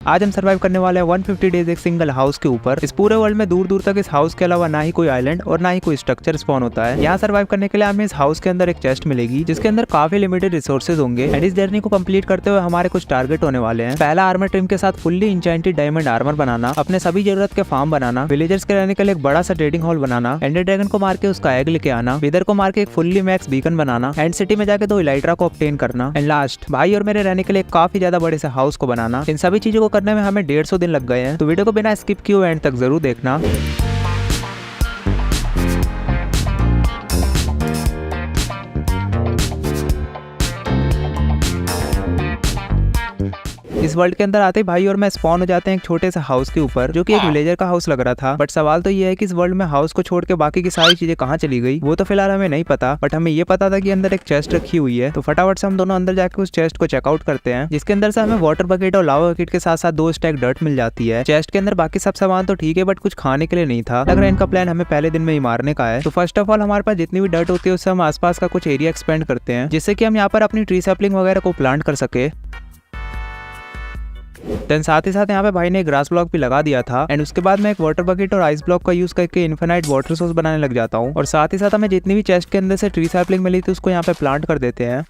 आज हम सर्वाइव करने वाले हैं 150 डेज एक सिंगल हाउस के ऊपर। इस पूरे वर्ल्ड में दूर दूर तक इस हाउस के अलावा ना ही कोई आइलैंड और ना ही कोई स्ट्रक्चर स्पॉन होता है। यहाँ सर्वाइव करने के लिए हमें इस हाउस के अंदर एक चेस्ट मिलेगी जिसके अंदर काफी लिमिटेड रिसोर्सेज होंगे एंड इस जर्नी को कंप्लीट करते हुए हमारे कुछ टारगेट होने वाले हैं। पहला आर्मर ट्रिम के साथ फुल्ली इंचेंटेड डायमंड आर्मर बनाना, अपने सभी जरूरत के फार्म बनाना, विलेजर्स के रहने के लिए एक बड़ा सा ट्रेडिंग हॉल बनाना, एंडर ड्रैगन को मार के उसका एग लेके आना, विदर को मार के एक fully max beacon banana, and city में जाके 2 इलाइट्रा को ऑब्टेन करना, एंड लास्ट भाई और मेरे रहने के लिए काफी ज्यादा बड़े से हाउस को बनाना। इन सभी चीजों को करने में हमें 150 दिन लग गए हैं, तो वीडियो को बिना स्किप किए एंड तक जरूर देखना। इस वर्ल्ड के अंदर आते ही भाई और मैं स्पॉन हो जाते हैं एक छोटे से हाउस के ऊपर जो कि एक विलेजर का हाउस लग रहा था। बट सवाल तो ये है कि इस वर्ल्ड में हाउस को छोड़ के बाकी की सारी चीजें कहाँ चली गई, वो तो फिलहाल हमें नहीं पता। बट हमें ये पता था कि अंदर एक चेस्ट रखी हुई है, तो फटाफट से हम दोनों अंदर जाकर उस चेस्ट को चेकआउट करते हैं, जिसके अंदर से हमें वाटर बकेट और लावा बकेट के साथ साथ 2 स्टैक डर्ट मिल जाती है। चेस्ट के अंदर बाकी सब सामान तो ठीक है बट कुछ खाने के लिए नहीं था। लग रहा है इनका प्लान हमें पहले दिन में ही मारने का है। तो फर्स्ट ऑफ ऑल हमारे पास जितनी भी डर्ट होती है उससे हम आसपास का कुछ एरिया एक्सपेंड करते हैं जिससे कि हम यहाँ पर अपनी ट्री सैपलिंग वगैरह को प्लांट कर सके। देन साथ ही साथ यहाँ पे भाई ने एक ग्रास ब्लॉक भी लगा दिया था एंड उसके बाद मैं एक वाटर बकेट और आइस ब्लॉक का यूज करके इन्फिनाइट वाटर सोर्स बनाने लग जाता हूँ। और साथ ही साथ हमें जितनी भी चेस्ट के अंदर से ट्री सैपलिंग मिली थी उसको यहाँ पे प्लांट कर देते हैं।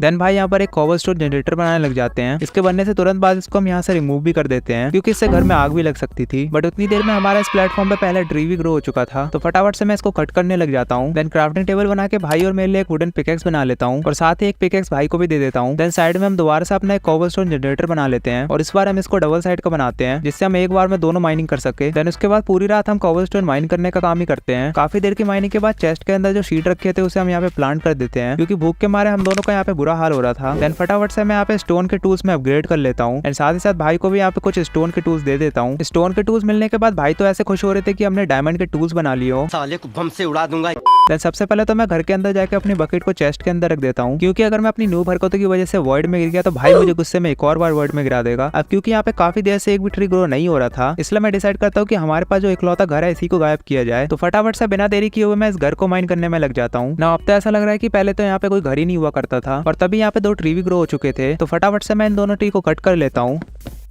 देन भाई यहाँ पर एक कोबलस्टोन जनरेटर बनाने लग जाते हैं। इसके बनने से तुरंत बाद इसको हम यहाँ से रिमूव भी कर देते हैं क्योंकि इससे घर में आग भी लग सकती थी। बट उतनी देर में हमारा इस प्लेटफॉर्म पे पहले ट्री भी ग्रो हो चुका था, तो फटाफट से मैं इसको कट करने लग जाता हूँ। देन क्राफ्टिंग टेबल बना के भाई और मेरे लिए एक वुडन पिकेक्स बना लेता हूँ और साथ ही एक पिकेक्स भाई को भी दे देता हूँ। देन साइड में हम दोबारा से अपना एक कोबलस्टोन जनरेटर बना लेते हैं और इस बार हम इसको डबल साइड का बनाते हैं जिससे हम एक बार में दोनों माइनिंग कर सके। देन उसके बाद पूरी रात हम कोबलस्टोन माइन करने का काम ही करते हैं। काफी देर की माइनिंग के बाद चेस्ट के अंदर जो शीट रखे थे उसे हम यहाँ पे प्लांट कर देते हैं क्योंकि भूख के मारे हम दोनों का यहाँ पे बुरा हाल हो रहा था। फटाफट से मैं यहाँ पे स्टोन के टूल्स में अपग्रेड कर लेता हूँ एंड साथ ही साथ भाई को भी यहाँ पे कुछ स्टोन के टूल्स दे देता हूँ। स्टोन के टूल्स मिलने के बाद भाई तो ऐसे खुश हो रहे थे कि हमने डायमंड के टूल्स बना लिए हो। साले को बम से उड़ा दूंगा। देन सबसे पहले तो मैं घर के अंदर जाके अपनी बकेट को चेस्ट के अंदर रख देता हूँ क्योंकि अगर मैं अपनी न्यूब हरकतों की वजह से वर्ल्ड में गिर गया तो भाई मुझे गुस्से में एक और बार वर्ल्ड में गिरा देगा। अब क्योंकि यहाँ पे काफी देर से एक भी ट्री ग्रो नहीं हो रहा था इसलिए मैं डिसाइड करता हूँ कि हमारे पास जो इकलौता घर है इसी को गायब किया जाए। तो फटाफट से बिना देरी किए हुए मैं इस घर को माइन करने में लग जाता हूँ ना। अब तो ऐसा लग रहा है कि पहले तो यहाँ पे कोई घर ही नहीं हुआ करता था और तभी यहाँ पे 2 ट्री भी ग्रो हो चुके थे। तो फटाफट से मैं इन दोनों ट्री को कट कर लेता हूँ।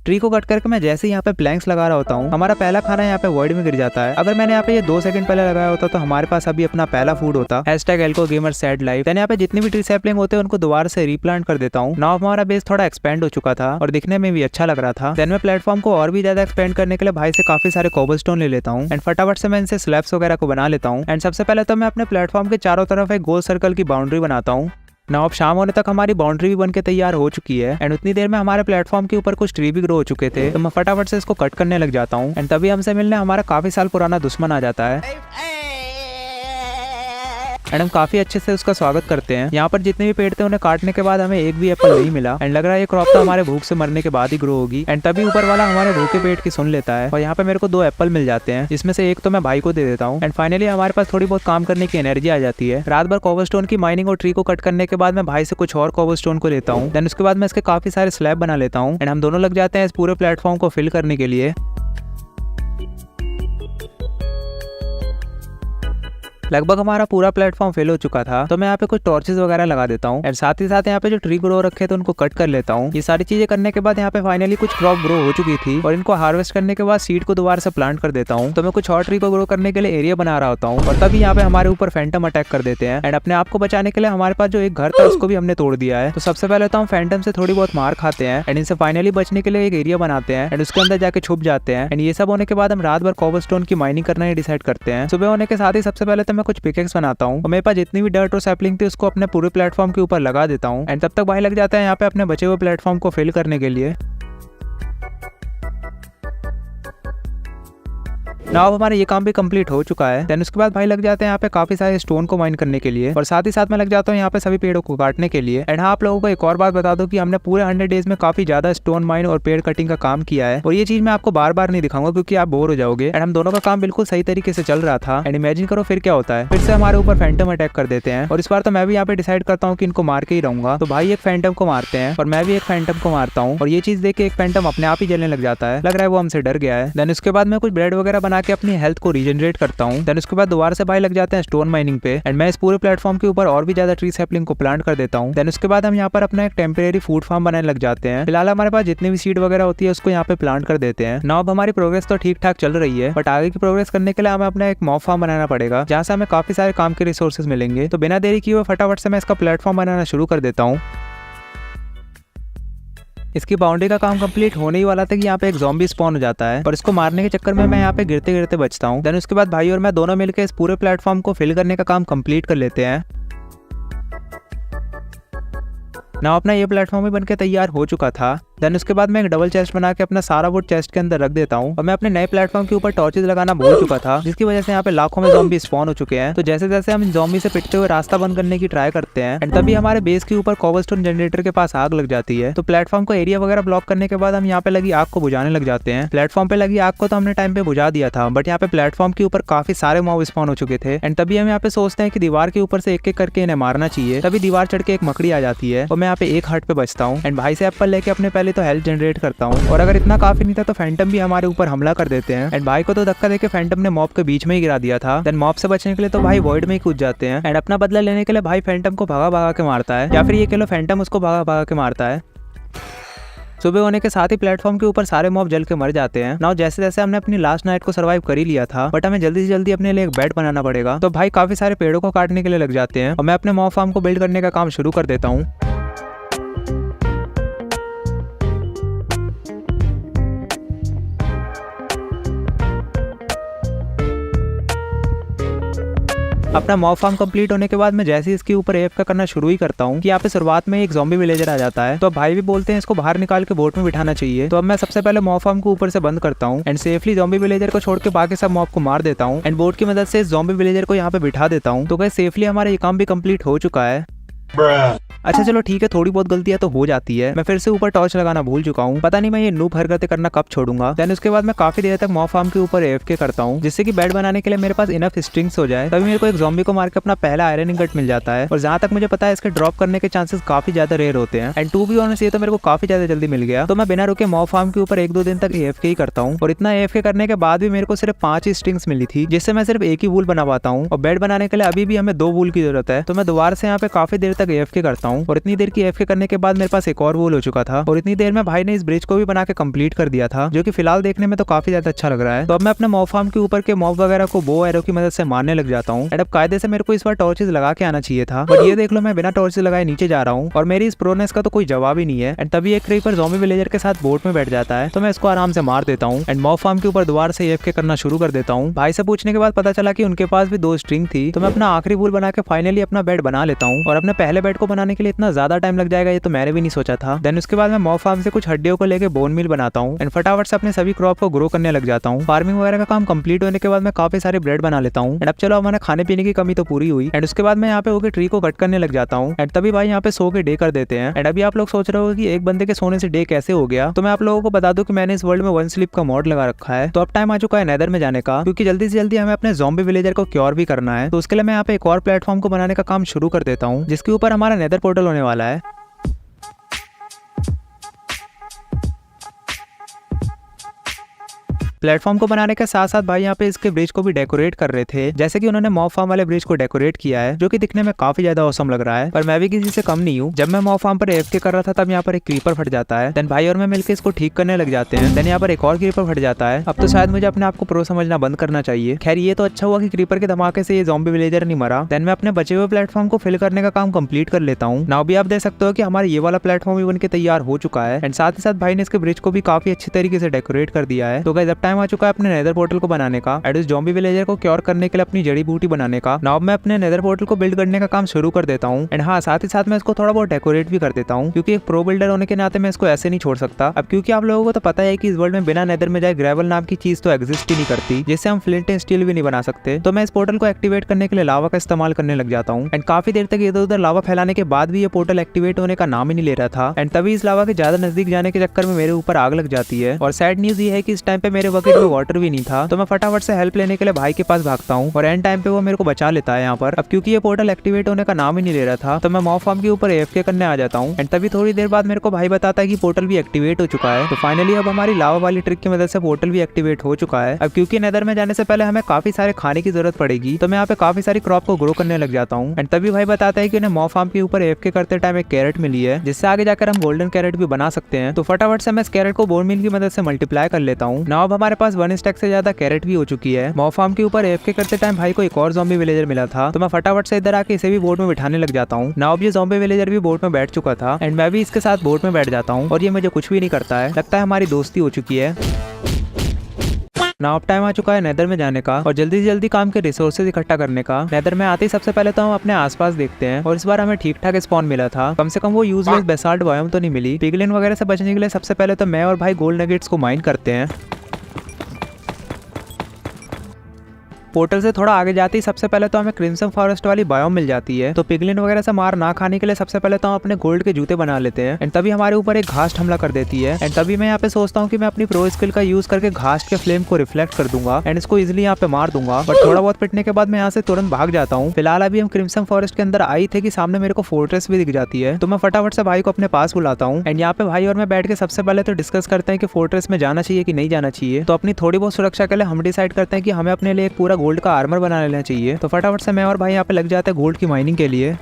ट्री को कट करके मैं जैसे ही यहाँ पे प्लैंक्स लगा रहा होता हूँ हमारा पहला खाना यहाँ पे वर्ल्ड में गिर जाता है। अगर मैंने यहाँ पे ये 2 सेकंड पहले लगाया होता तो हमारे पास अभी अपना पहला फूड होता। #ElcoGamerSadLife। देन यहाँ पे जितनी भी ट्री सैपलिंग होते हैं उनको दोबारा से रीप्लांट कर देता हूँ। नाउ हमारा बेस थोड़ा एक्सपेंड हो चुका था और दिखने में भी अच्छा लग रहा था। देन मैं प्लेटफॉर्म को और भी ज्यादा एक्सपेंड करने के लिए भाई से काफी सारे कोबलस्टोन ले लेता हूँ एंड फटाफट से मैं इनसे स्लैब्स वगैरह को बना लेता हूँ। एंड सबसे पहले तो मैं अपने प्लेटफॉर्म के चारों तरफ एक गोल सर्कल की बाउंड्री बनाता हूँ ना। अब शाम होने तक हमारी बाउंड्री भी बनके तैयार हो चुकी है एंड उतनी देर में हमारे प्लेटफॉर्म के ऊपर कुछ ट्री भी ग्रो हो चुके थे, तो मैं फटाफट से इसको कट करने लग जाता हूँ एंड तभी हमसे मिलने हमारा काफी साल पुराना दुश्मन आ जाता है एंड हम काफी अच्छे से उसका स्वागत करते हैं। यहाँ पर जितने भी पेड़ थे उन्हें काटने के बाद हमें एक भी एप्पल नहीं मिला एंड लग रहा है ये क्रॉप तो हमारे भूख से मरने के बाद ही ग्रो होगी। एंड तभी ऊपर वाला हमारे भूखे पेट की सुन लेता है और यहाँ पे मेरे को 2 एप्पल मिल जाते हैं जिसमें से एक तो मैं भाई को दे देता हूँ। एंड फाइनली हमारे पास थोड़ी बहुत काम करने की एनर्जी आ जाती है। रात भर कोबलस्टोन की माइनिंग और ट्री को कट करने के बाद मैं भाई से कुछ और कोबलस्टोन को लेता हूँ। देन उसके बाद मैं इसके काफी सारे स्लैब बना लेता हूँ एंड हम दोनों लग जाते हैं इस पूरे प्लेटफॉर्म को फिल करने के लिए। लगभग हमारा पूरा प्लेटफॉर्म फेल हो चुका था, तो मैं यहाँ पे कुछ टॉर्चेस वगैरह लगा देता हूँ और साथ ही साथ यहाँ पे जो ट्री ग्रो रखे थे उनको कट कर लेता हूँ। ये सारी चीजें करने के बाद यहाँ पे फाइनली कुछ क्रॉप ग्रो हो चुकी थी और इनको हार्वेस्ट करने के बाद सीड को दोबारा से प्लांट कर देता हूँ। तो मैं कुछ और ट्री को ग्रो करने के लिए एरिया बना रहा होता हूँ और तभी यहाँ पे हमारे ऊपर फैंटम अटैक कर देते हैं एंड अपने आप को बचाने के लिए हमारे पास जो एक घर था उसको भी हमने तोड़ दिया है। तो सबसे पहले तो हम फैंटम से थोड़ी बहुत मार खाते हैं एंड इनसे फाइनली बचने के लिए एक एरिया बनाते हैं एंड उसके अंदर जाके छुप जाते हैं। एंड ये सब होने के बाद हम रात भर कोबलस्टोन की माइनिंग करना ही डिसाइड करते हैं। सुबह होने के साथ ही सबसे पहले तो मैं कुछ पिकेक्स बनाता हूँ और मेरे पास जितनी भी डर्ट और सैपलिंग थी उसको अपने पूरे प्लेटफॉर्म के ऊपर लगा देता हूँ एंड तब तक भाई लग जाता है यहाँ पे अपने बचे हुए प्लेटफॉर्म को फिल करने के लिए। नाउ हमारा ये काम भी कंप्लीट हो चुका है। देन उसके बाद भाई लग जाते हैं यहाँ पे काफी सारे स्टोन को माइन करने के लिए और साथ ही साथ मैं लग जाता हूँ यहाँ पे सभी पेड़ों को काटने के लिए। एंड हाँ, आप लोगों को एक और बात बता दूं कि हमने पूरे 100 डेज में काफी ज्यादा स्टोन माइन और पेड़ कटिंग का काम किया है और ये चीज मैं आपको बार बार नहीं दिखाऊंगा क्योंकि आप बोर हो जाओगे। एंड हम दोनों का काम बिल्कुल सही तरीके से चल रहा था एंड इमेजिन करो फिर क्या होता है, फिर से हमारे ऊपर फैंटम अटैक कर देते हैं और इस बार तो मैं भी यहाँ पे डिसाइड करता हूँ कि इनको मार के ही रहूंगा। तो भाई एक फैंटम को मारते हैं और मैं भी एक फैंटम को मारता हूँ और ये चीज देख के एक फैंटम अपने आप ही जलने लग जाता है। लग रहा है वो हमसे डर गया है। देन उसके बाद मैं कुछ ब्रेड वगैरह बना बना के अपनी हेल्थ को रीजनरेट करता हूँ। देन उसके बाद दोबारा से भाई लग जाते हैं स्टोन माइनिंग पे एंड मैं इस पूरे प्लेटफॉर्म के ऊपर और भी ज्यादा ट्री सैपलिंग को प्लांट कर देता हूँ। देन उसके बाद हम यहाँ पर अपना एक टेम्परेरी फूड फार्म बनाने लग जाते हैं। फिलहाल हमारे पास जितनी भी सीड वगैरह होती है उसको यहाँ पे प्लांट कर देते हैं। नाउ अब हमारी प्रोग्रेस तो ठीक ठाक चल रही है, बट आगे की प्रोग्रेस करने के लिए हमें अपना एक मॉब फार्म बनाना पड़ेगा जहाँ से हमें काफी सारे काम के रिसोर्सेज मिलेंगे। तो बिना देरी किए हुए फटाफट से मैं इसका प्लेटफॉर्म बनाना शुरू कर देता हूँ। इसकी बाउंड्री का काम कंप्लीट होने ही वाला था कि यहाँ पे एक ज़ॉम्बी स्पॉन हो जाता है, पर इसको मारने के चक्कर में मैं यहाँ पे गिरते गिरते बचता हूँ। देन उसके बाद भाई और मैं दोनों मिलकर इस पूरे प्लेटफॉर्म को फिल करने का काम कंप्लीट कर लेते हैं। ना अपना ये प्लेटफॉर्म भी बनके तैयार हो चुका था। देन उसके बाद मैं एक डबल चेस्ट बना के अपना सारा वुड चेस्ट के अंदर रख देता हूँ और मैं अपने नए प्लेटफॉर्म के ऊपर टॉर्चेज लगाना भूल चुका था, जिसकी वजह से यहाँ पे लाखों में ज़ॉम्बी स्पॉन हो चुके हैं। तो जैसे जैसे हम इन ज़ॉम्बी से पिटते हुए रास्ता बंद करने की ट्राई करते हैं एंड तभी हमारे बेस के ऊपर कोबलस्टोन जनरेटर के पास आग लग जाती है। तो प्लेटफॉर्म को एरिया वगैरह ब्लॉक करने के बाद हम यहाँ पे लगी आग को बुझाने लग जाते हैं। प्लेटफॉर्म पे लगी आग को तो हमने टाइम पे बुझा दिया था, बट यहाँ पे प्लेटफॉर्म के ऊपर काफी सारे मॉब स्पॉन हो चुके थे एंड तभी हम यहाँ पे सोचते हैं कि दीवार के ऊपर से एक एक करके इन्हें मारना चाहिए। तभी दीवार चढ़ के एक मकड़ी आ जाती है और मैं यहाँ पे एक हार्ट पे बचता हूँ एंड भाई से एप्पल लेके अपने पहले तो हेल्थ जनरेट करता हूँ। और अगर इतना काफी नहीं था तो फैंटम भी हमारे ऊपर हमला कर देते हैं एंड भाई को तो धक्का देके फैंटम ने मॉब के बीच में ही गिरा दिया था। देन मॉब से बचने के लिए तो भाई वॉइड में ही कूद जाते हैं एंड अपना बदला लेने के लिए भाई फैंटम को भगा भगा के मारता है, या फिर ये कह लो फैंटम उसको भगा भगा के मारता है। सुबह होने के साथ ही प्लेटफॉर्म के ऊपर सारे मॉब जल के मर जाते हैं। नाउ जैसे जैसे हमने अपनी लास्ट नाइट को सर्वाइव कर ही लिया था, बट हमें जल्दी से जल्दी अपने लिए एक बेड बनाना पड़ेगा। तो भाई काफी सारे पेड़ों को काटने के लिए लग जाते हैं और मैं अपने मॉब फार्म को बिल्ड करने का काम शुरू कर देता हूँ। अपना मॉब फार्म कंप्लीट होने के बाद मैं जैसे ही इसके ऊपर एफ का करना शुरू ही करता हूँ कि यहाँ पे शुरुआत में एक ज़ॉम्बी विलेजर आ जाता है। तो अब भाई भी बोलते हैं इसको बाहर निकाल के बोट में बिठाना चाहिए। तो अब मैं सबसे पहले मॉब फार्म को ऊपर से बंद करता हूँ एंड सेफली ज़ॉम्बी विलेजर को छोड़ के बाकी सब मॉब को मार देता हूँ एंड बोट की मदद से इस ज़ॉम्बी विलेजर को यहाँ पे बिठा देता हूँ। तो गाइस सेफली हमारा ये काम भी कंप्लीट हो चुका है। अच्छा चलो ठीक है, थोड़ी बहुत गलतियां तो हो जाती है। मैं फिर से ऊपर टॉर्च लगाना भूल चुका हूँ, पता नहीं मैं ये नूब हरकतें करना कब छोड़ूंगा। देन उसके बाद मैं काफी देर तक मॉब फार्म के ऊपर एएफके करता हूँ, जिससे कि बेड बनाने के लिए मेरे पास इनफ स्ट्रिंग्स हो जाए। तभी मेरे को एक ज़ॉम्बी को मार के अपना पहला आयरन इंगट मिल जाता है और जहाँ तक मुझे पता है इसके ड्रॉप करने के चांसेस काफी ज्यादा रेयर होते हैं एंड टू बी ऑनेस्ट ये तो मेरे को काफी ज्यादा जल्दी मिल गया। तो मैं बिना रुके मॉब फार्म के ऊपर 1-2 दिन तक एएफके ही करता हूँ और इतना एएफके करने के बाद भी मेरे को सिर्फ 5 ही स्ट्रिंग्स मिली थी, जिससे मैं सिर्फ एक ही वूल बना पाता हूँ और बेड बनाने के लिए अभी भी हमें 2 वूल की जरूरत है। तो मैं दोबारा से यहाँ पे काफी देर तक एएफके करता हूँ और इतनी देर की एएफके करने के बाद मेरे पास एक और वूल हो चुका था और इतनी देर में भाई ने इस ब्रिज को भी बना के कंप्लीट कर दिया था, जो कि फिलहाल देखने में तो काफी ज्यादा अच्छा लग रहा है। तो अब मैं अपने मॉब फार्म के ऊपर के मॉब वगैरह को बो एरो की मदद से मारने लग जाता हूँ एंड अब कायदे से मेरे को इस बार टॉर्चेस लगा के आना चाहिए था, बट ये देख लो मैं बिना टॉर्चेस लगाए नीचे जा रहा हूँ और मेरी इस प्रोनेस का तो कोई जवाब ही नहीं है। एंड तभी एक क्रीपर ज़ॉम्बी विलेजर के साथ बोट में बैठ जाता है, तो मैं इसको आराम से मार देता हूँ एंड मॉब फार्म के ऊपर दोबारा से एएफके करना शुरू कर देता हूँ। भाई से पूछने के बाद पता चला कि उनके पास भी 2 स्ट्रिंग थी, तो मैं अपना आखिरी वूल बना के फाइनली अपना बेड बना लेता हूँ और अपने पहले बेड को बनाने के लिए इतना ज्यादा टाइम लग जाएगा ये तो मैंने भी नहीं सोचा था। देन उसके बाद मैं मॉब फार्म से कुछ हड्डियों को लेके बोन मिल बनाता हूँ एंड फटाफट से अपने सभी क्रॉप को ग्रो करने लग जाता हूँ। फार्मिंग वगैरह का काम कंप्लीट होने के बाद मैं काफी सारे ब्रेड बना लेता हूँ एंड अब चलो हमारे खाने पीने की कमी तो पूरी हुई एंड उसके बाद मैं यहाँ पे होकर ट्री को कट करने लग जाता हूँ एंड तभी भाई यहाँ पे सो के डे कर देते हैं। एंड अभी आप लोग सोच रहे हो कि एक बंदे के सोने से डे कैसे हो गया, तो मैं आप लोगों को बता दूं कि मैंने इस वर्ल्ड में 1 स्लीप का मॉड लगा रखा है। तो अब टाइम आ चुका है नेदर में जाने का, क्योंकि जल्दी से जल्दी हमें अपने ज़ॉम्बी विलेजर को क्योर भी करना है। तो उसके लिए मैं यहाँ पे एक और प्लेटफॉर्म को बनाने का काम शुरू कर देता हूँ, जिसके ऊपर हमारा नेदर पोर्टल होने वाला है। प्लेटफॉर्म को बनाने के साथ साथ भाई यहाँ पे इसके ब्रिज को भी डेकोरेट कर रहे थे, जैसे कि उन्होंने मॉब फार्म वाले ब्रिज को डेकोरेट किया है, जो कि दिखने में काफी ज्यादा औसम लग रहा है। पर मैं भी किसी से कम नहीं हूँ। जब मैं मॉब फार्म पर एएफके कर रहा था तब यहाँ पर एक क्रीपर फट जाता है। देन भाई और मैं मिलकर इसको ठीक करने लग जाते हैं। देन यहाँ पर एक और क्रीपर फट जाता है। अब तो शायद मुझे अपने आप को प्रो समझना बंद करना चाहिए। खैर ये तो अच्छा हुआ कि क्रीपर के धमाके से ये ज़ॉम्बी विलेजर नहीं मरा। देन मैं अपने बचे हुए प्लेटफॉर्म को फिल करने का काम कंप्लीट कर लेता हूँ। नाउ भी आप देख सकते हो कि हमारा ये वाला प्लेटफॉर्म भी बन के तैयार हो चुका है एंड साथ ही साथ भाई ने इसके ब्रिज को भी काफी अच्छी तरीके से डेकोरेट कर दिया है। तो गाइस अब टाइम आ चुका है अपने नेदर पोर्टल को बनाने का एंड इस ज़ॉम्बी विलेजर को क्योर करने के लिए अपनी जड़ी बूटी बनाने का। नाउ मैं अपने नेदर पोर्टल को बिल्ड करने का काम शुरू कर देता हूँ एंड हाँ साथ ही साथ मैं इसको थोड़ा बहुत डेकोरेट भी कर देता हूँ, क्योंकि एक प्रो बिल्डर होने के नाते मैं इसको ऐसे नहीं छोड़ सकता। अब क्योंकि आप लोगों को तो पता है कि इस वर्ल्ड में बिना नेदर में जाए ग्रेवल नाम की चीज तो एग्जिस्ट ही नहीं करती, जिससे हम फ्लिंट एंड स्टील भी नहीं बना सकते। तो मैं इस पोर्टल को एक्टिवेट करने के लिए लावा का इस्तेमाल करने लग जाता हूँ एंड काफी देर तक इधर उधर लावा फैलाने के बाद भी ये पोर्टल एक्टिवेट होने का नाम ही नहीं ले रहा था एंड तभी इस लावा के ज्यादा नजदीक जाने के चक्कर में मेरे ऊपर आग लग जाती है। और सैड न्यूज ये है कि इस टाइम पे मेरे बकेट में वाटर भी नहीं था। तो मैं फटाफट से हेल्प लेने के लिए भाई के पास भागता हूँ और एंड टाइम पे वो मेरे को बचा लेता है यहाँ पर। अब क्योंकि ये पोर्टल एक्टिवेट होने का नाम ही नहीं ले रहा था तो मैं मॉब फार्म के ऊपर AFK करने आ जाता हूँ। एंड तभी थोड़ी देर बाद मेरे को भाई बताता है कि पोर्टल भी एक्टिवेट हो चुका है। तो फाइनली अब हमारी लावा वाली ट्रिक की मदद से पोर्टल भी एक्टिवेट हो चुका है। अब क्योंकि नेदर में जाने से पहले हमें काफी सारे खाने की जरूरत पड़ेगी तो मैं यहाँ पे काफी सारी क्रॉप को ग्रो करने लग जाता हूँ। एंड तभी भाई बताता है कि उन्हें मॉब फार्म के ऊपर AFK करते टाइम एक कैरेट मिली है जिससे आगे जाकर हम गोल्डन कैरेट भी बना सकते हैं। तो फटाफट से मैं इस कैरेट को बोन मील की मदद से मल्टीप्लाई कर लेता हूँ। नाउ अब हमारे पास 1 स्टैक से ज्यादा कैरेट भी हो चुकी है। मॉब फार्म के ऊपर AFK करते टाइम भाई को एक और ज़ॉम्बी विलेजर मिला था तो मैं फटाफट से इधर आके इसे भी बोट में बिठाने लग जाता हूँ। नाउ अब ये ज़ॉम्बी विलेजर भी बोट में बैठ चुका था एंड मैं भी इसके साथ बोट में बैठ जाता हूँ और ये मुझे कुछ भी नहीं करता है। लगता है हमारी दोस्ती हो चुकी है। नाउ अब टाइम आ चुका है नेदर में जाने का और जल्दी से जल्दी काम के रिसोर्सेज इकट्ठा करने का। नेदर में आते ही सबसे पहले तो हम अपने आसपास देखते हैं और इस बार हमें ठीक ठाक स्पॉन मिला था। कम से कम वो यूजलेस बेसाल्ट बायोम तो नहीं मिली। पिगलिन वगैरह से बचने के लिए सबसे पहले तो मैं और भाई गोल्ड नगेट्स को माइन करते हैं। पोर्टल से थोड़ा आगे जाते ही सबसे पहले तो हमें क्रिम्सन फॉरेस्ट वाली बायोम मिल जाती है। तो पिगलिन वगैरह से मार ना खाने के लिए सबसे पहले तो हम अपने गोल्ड के जूते बना लेते हैं एंड तभी हमारे ऊपर एक घास्ट हमला कर देती है। एंड तभी मैं यहाँ पे सोचता हूँ कि मैं अपनी प्रो स्किल का यूज करके घास्ट के फ्लेम को रिफ्लेक्ट कर दूंगा एंड इसको इजिली यहाँ पे मार दूंगा। बट थोड़ा बहुत पिटने के बाद मैं यहाँ से तुरंत भाग जाता हूँ। फिलहाल अभी हम क्रिम्सन फॉरेस्ट के अंदर आई थे कि सामने मेरे को फोर्ट्रेस भी दिख जाती है तो मैं फटाफट से भाई को अपने पास बुलाता हूँ एंड यहाँ पे भाई और मैं बैठ के सबसे पहले तो डिस्कस करते हैं कि फोर्ट्रेस में जाना चाहिए कि नहीं जाना चाहिए। तो अपनी थोड़ी बहुत सुरक्षा के लिए हम डिसाइड करते हैं कि हमें अपने लिए एक पूरा गोल्ड का आर्मर बना लेना चाहिए। तो फटाफट से मैं और भाई यहाँ पे लग जाते हैं गोल्ड की माइनिंग के लिए।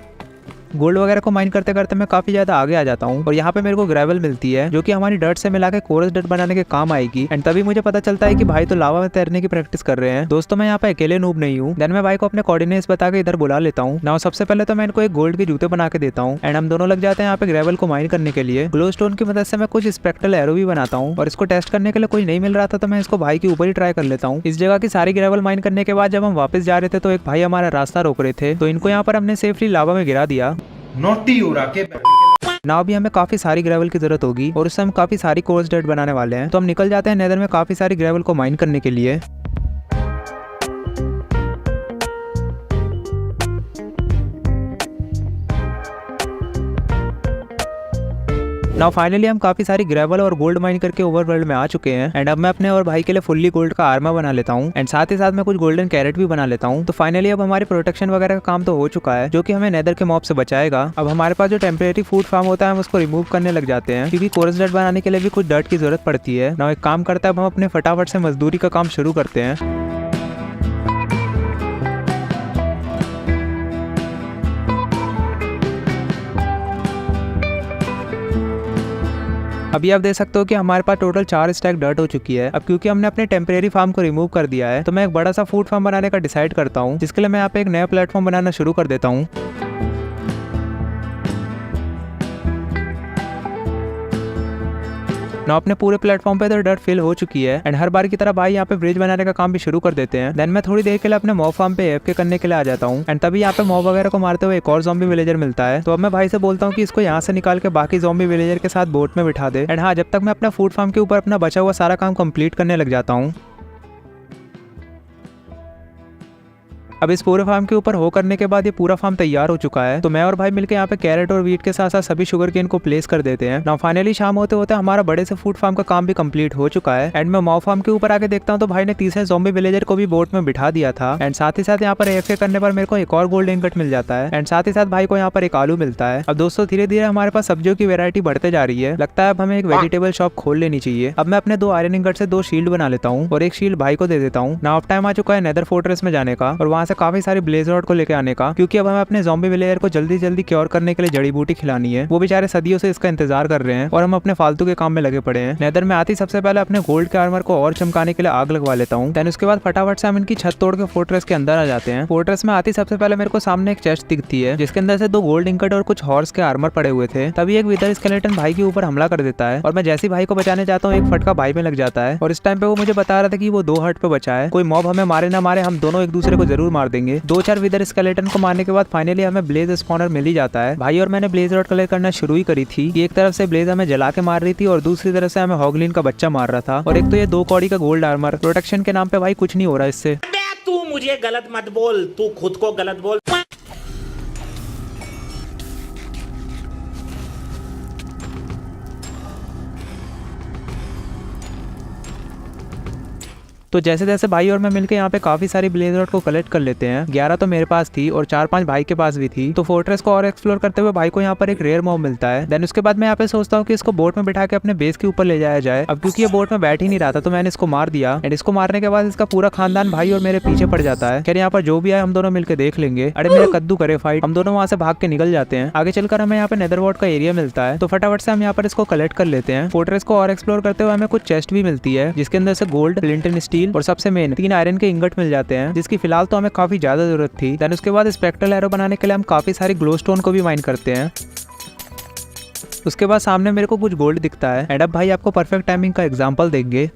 गोल्ड वगैरह को माइन करते करते मैं काफी ज्यादा आगे आ जाता हूँ और यहाँ पे मेरे को ग्रेवल मिलती है जो कि हमारी डर्ट से मिला के कोरस डर्ट बनाने के काम आएगी। एंड तभी मुझे पता चलता है कि भाई तो लावा में तैरने की प्रैक्टिस कर रहे हैं। दोस्तों मैं यहाँ पे अकेले नूब नहीं हूँ। देन मैं भाई को अपने कोऑर्डिनेट्स बता के इधर बुला लेता हूँ। नाउ सबसे पहले तो मैं इनको एक गोल्ड के जूते बना के देता हूँ एंड हम दोनों लग जाते हैं यहाँ पे ग्रेवल को माइन करने के लिए। ग्लो स्टोन की मदद से मैं कुछ स्पेक्ट्रल एरो भी बनाता हूँ और इसको टेस्ट करने के लिए कोई नहीं मिल रहा था तो मैं इसको भाई के ऊपर ही ट्राई कर लेता हूँ। इस जगह की सारी ग्रेवल माइन करने के बाद जब हम वापस जा रहे थे तो एक भाई हमारा रास्ता रोक रहे थे तो इनको यहाँ पर हमने सेफली लावा में गिरा दिया। नोटी हो रहा के नाउ भी हमें काफी सारी ग्रेवल की जरूरत होगी और उससे हम काफी सारी कोर्स डर्ट बनाने वाले हैं तो हम निकल जाते हैं नेदर में काफी सारी ग्रेवल को माइन करने के लिए। नाउ फाइनली हम काफी सारी ग्रेवल और गोल्ड माइन करके ओवरवर्ल्ड में आ चुके हैं एंड अब मैं अपने और भाई के लिए फुल्ली गोल्ड का आर्मर बना लेता हूँ एंड साथ ही साथ मैं कुछ गोल्डन कैरेट भी बना लेता हूँ। तो फाइनली अब हमारी प्रोटेक्शन वगैरह का काम तो हो चुका है जो कि हमें नेदर के मॉब से बचाएगा। अब हमारे पास जो टेम्परेरी फूड फार्म होता है हम उसको रिमूव करने लग जाते हैं क्योंकि कोरस डर्ट बनाने के लिए भी कुछ डर्ट की जरूरत पड़ती है। नाउ एक काम करता है अब हम अपने फटाफट से मजदूरी का काम शुरू करते हैं। अभी आप देख सकते हो कि हमारे पास टोटल 4 स्टैक डर्ट हो चुकी है। अब क्योंकि हमने अपने टेम्परेरी फार्म को रिमूव कर दिया है तो मैं एक बड़ा सा फूड फार्म बनाने का डिसाइड करता हूँ जिसके लिए मैं यहाँ पे एक नया प्लेटफॉर्म बनाना शुरू कर देता हूँ। ना अपने पूरे प्लेटफॉर्म पे तो डर्ट फिल हो चुकी है एंड हर बार की तरह भाई यहाँ पे ब्रिज बनाने का काम भी शुरू कर देते हैं। देन मैं थोड़ी देर के लिए अपने मॉब फार्म पे AFK करने के लिए आ जाता हूँ एंड तभी यहाँ पे मॉब वगैरह को मारते हुए एक और ज़ॉम्बी विलेजर मिलता है। तो अब मैं भाई से बोलता हूँ कि इसको यहाँ से निकाल के बाकी ज़ॉम्बी विलेजर के साथ बोट में बिठा दे। एंड हाँ, जब तक मैं अपना फूड फार्म के ऊपर अपना बचा हुआ सारा काम कंप्लीट करने लग जाता हूँ। अब इस पूरे फार्म के ऊपर हो करने के बाद ये पूरा फार्म तैयार हो चुका है तो मैं और भाई मिलकर यहाँ पे कैरेट और वीट के साथ साथ सभी शुगर केन को प्लेस कर देते हैं। नाउ फाइनली शाम होते होते हमारा बड़े से फूड फार्म का काम भी कंप्लीट हो चुका है एंड मैं मॉब फार्म के ऊपर आके देखता हूँ तो भाई ने तीसरे ज़ॉम्बी विलेजर को भी बोट में बिठा दिया था एंड साथ ही साथ यहाँ पर AFK करने पर मेरे को एक और गोल्ड इंगट मिल जाता है एंड साथ ही साथ भाई को यहाँ पर एक आलू मिलता है। अब दोस्तों धीरे धीरे हमारे पास सब्जियों की वेरायटी बढ़ते जा रही है। लगता है अब हमें एक वेजिटेबल शॉप खोल लेनी चाहिए। अब मैं अपने 2 आयरन इंगट से 2 शील्ड बना लेता हूँ और एक शील्ड भाई को दे देता हूँ। नाउ अब टाइम आ चुका है नेदर फोर्ट्रेस में जाने का और वहाँ से काफी सारी ब्लेज रॉड को लेकर आने का क्योंकि अब हमें अपने ज़ॉम्बी विलेजर को जल्दी जल्दी क्योर करने के लिए जड़ी बूटी खिलानी है। वो बेचारे सदियों से इसका इंतजार कर रहे हैं और हम अपने फालतू के काम में लगे पड़े हैं। नेदर में आती सबसे पहले अपने गोल्ड के आर्मर को और चमकाने के लिए आग लगवा लेता हूँ। देन उसके बाद फटाफट से हम इनकी छत तोड़ के फोर्ट्रेस के अंदर आ जाते हैं। फोर्ट्रेस में आती सबसे पहले मेरे को सामने एक चेस्ट दिखती है जिसके अंदर से 2 गोल्ड इंगट और कुछ हॉर्स के आर्मर पड़े हुए थे। तभी एक विदर स्केलेटन भाई के ऊपर हमला कर देता है और मैं जैसे भाई को बचाने जाता हूँ एक फटका भाई में लग जाता है और इस टाइम पे वो मुझे बता रहा था कि वो 2 हर्ट पे बचा है। कोई मॉब हमें मारे ना मारे हम दोनों एक दूसरे को जरूर मार देंगे। 2-4 विदर स्केलेटन को मारने के बाद फाइनली हमें ब्लेज स्पॉनर मिल ही जाता है। भाई और मैंने ब्लेज रॉड कलेक्ट करना शुरू ही करी थी। एक तरफ से ब्लेज हमें जला के मार रही थी और दूसरी तरफ से हमें हॉगलिन का बच्चा मार रहा था और एक तो ये 2 कौड़ी का गोल्ड आर्मर प्रोटेक्शन के नाम पे भाई कुछ नहीं हो रहा इससे। तू मुझे गलत मत बोल, तू खुद को गलत बोल। तो जैसे जैसे भाई और मैं मिलकर यहाँ पे काफी सारी ब्लेज रॉड को कलेक्ट कर लेते हैं। 11 तो मेरे पास थी और 4-5 भाई के पास भी थी। तो फोर्ट्रेस को और एक्सप्लोर करते हुए भाई को यहाँ पर एक रेयर मॉब मिलता है। देन उसके बाद मैं यहाँ पे सोचता हूँ कि इसको बोट में बिठा के अपने बेस के ऊपर ले जाया जाए। अब क्योंकि ये बोट में बैठ ही नहीं रहा था तो मैंने इसको मार दिया। एंड इसको मारने के बाद इसका पूरा खानदान भाई और मेरे पीछे पड़ जाता है। खैर यहाँ पर जो भी है हम दोनों मिलकर देख लेंगे। अरे मेरे कद्दू करे फाइट। हम दोनों वहाँ से भाग के निकल जाते हैं। आगे चलकर हमें यहाँ पे नेदरवॉर्ड का एरिया मिलता है तो फटाफट से हम यहाँ पर इसको कलेक्ट कर लेते हैं। फोर्ट्रेस को और एक्सप्लोर करते हुए हमें कुछ चेस्ट भी मिलती है जिसके अंदर से गोल्ड, फ्लिंट एंड स्टील और सबसे मेन 3 आयरन के इंगट मिल जाते हैं, जिसकी फिलहाल तो हमें काफी ज्यादा जरूरत थी। देन उसके बाद स्पेक्ट्रल एरो बनाने के लिए हम काफी सारी ग्लो स्टोन को भी माइन करते हैं। उसके बाद सामने मेरे को कुछ गोल्ड दिखता है। एंड अब भाई आपको परफेक्ट टाइमिंग का एग्जांपल देंगे।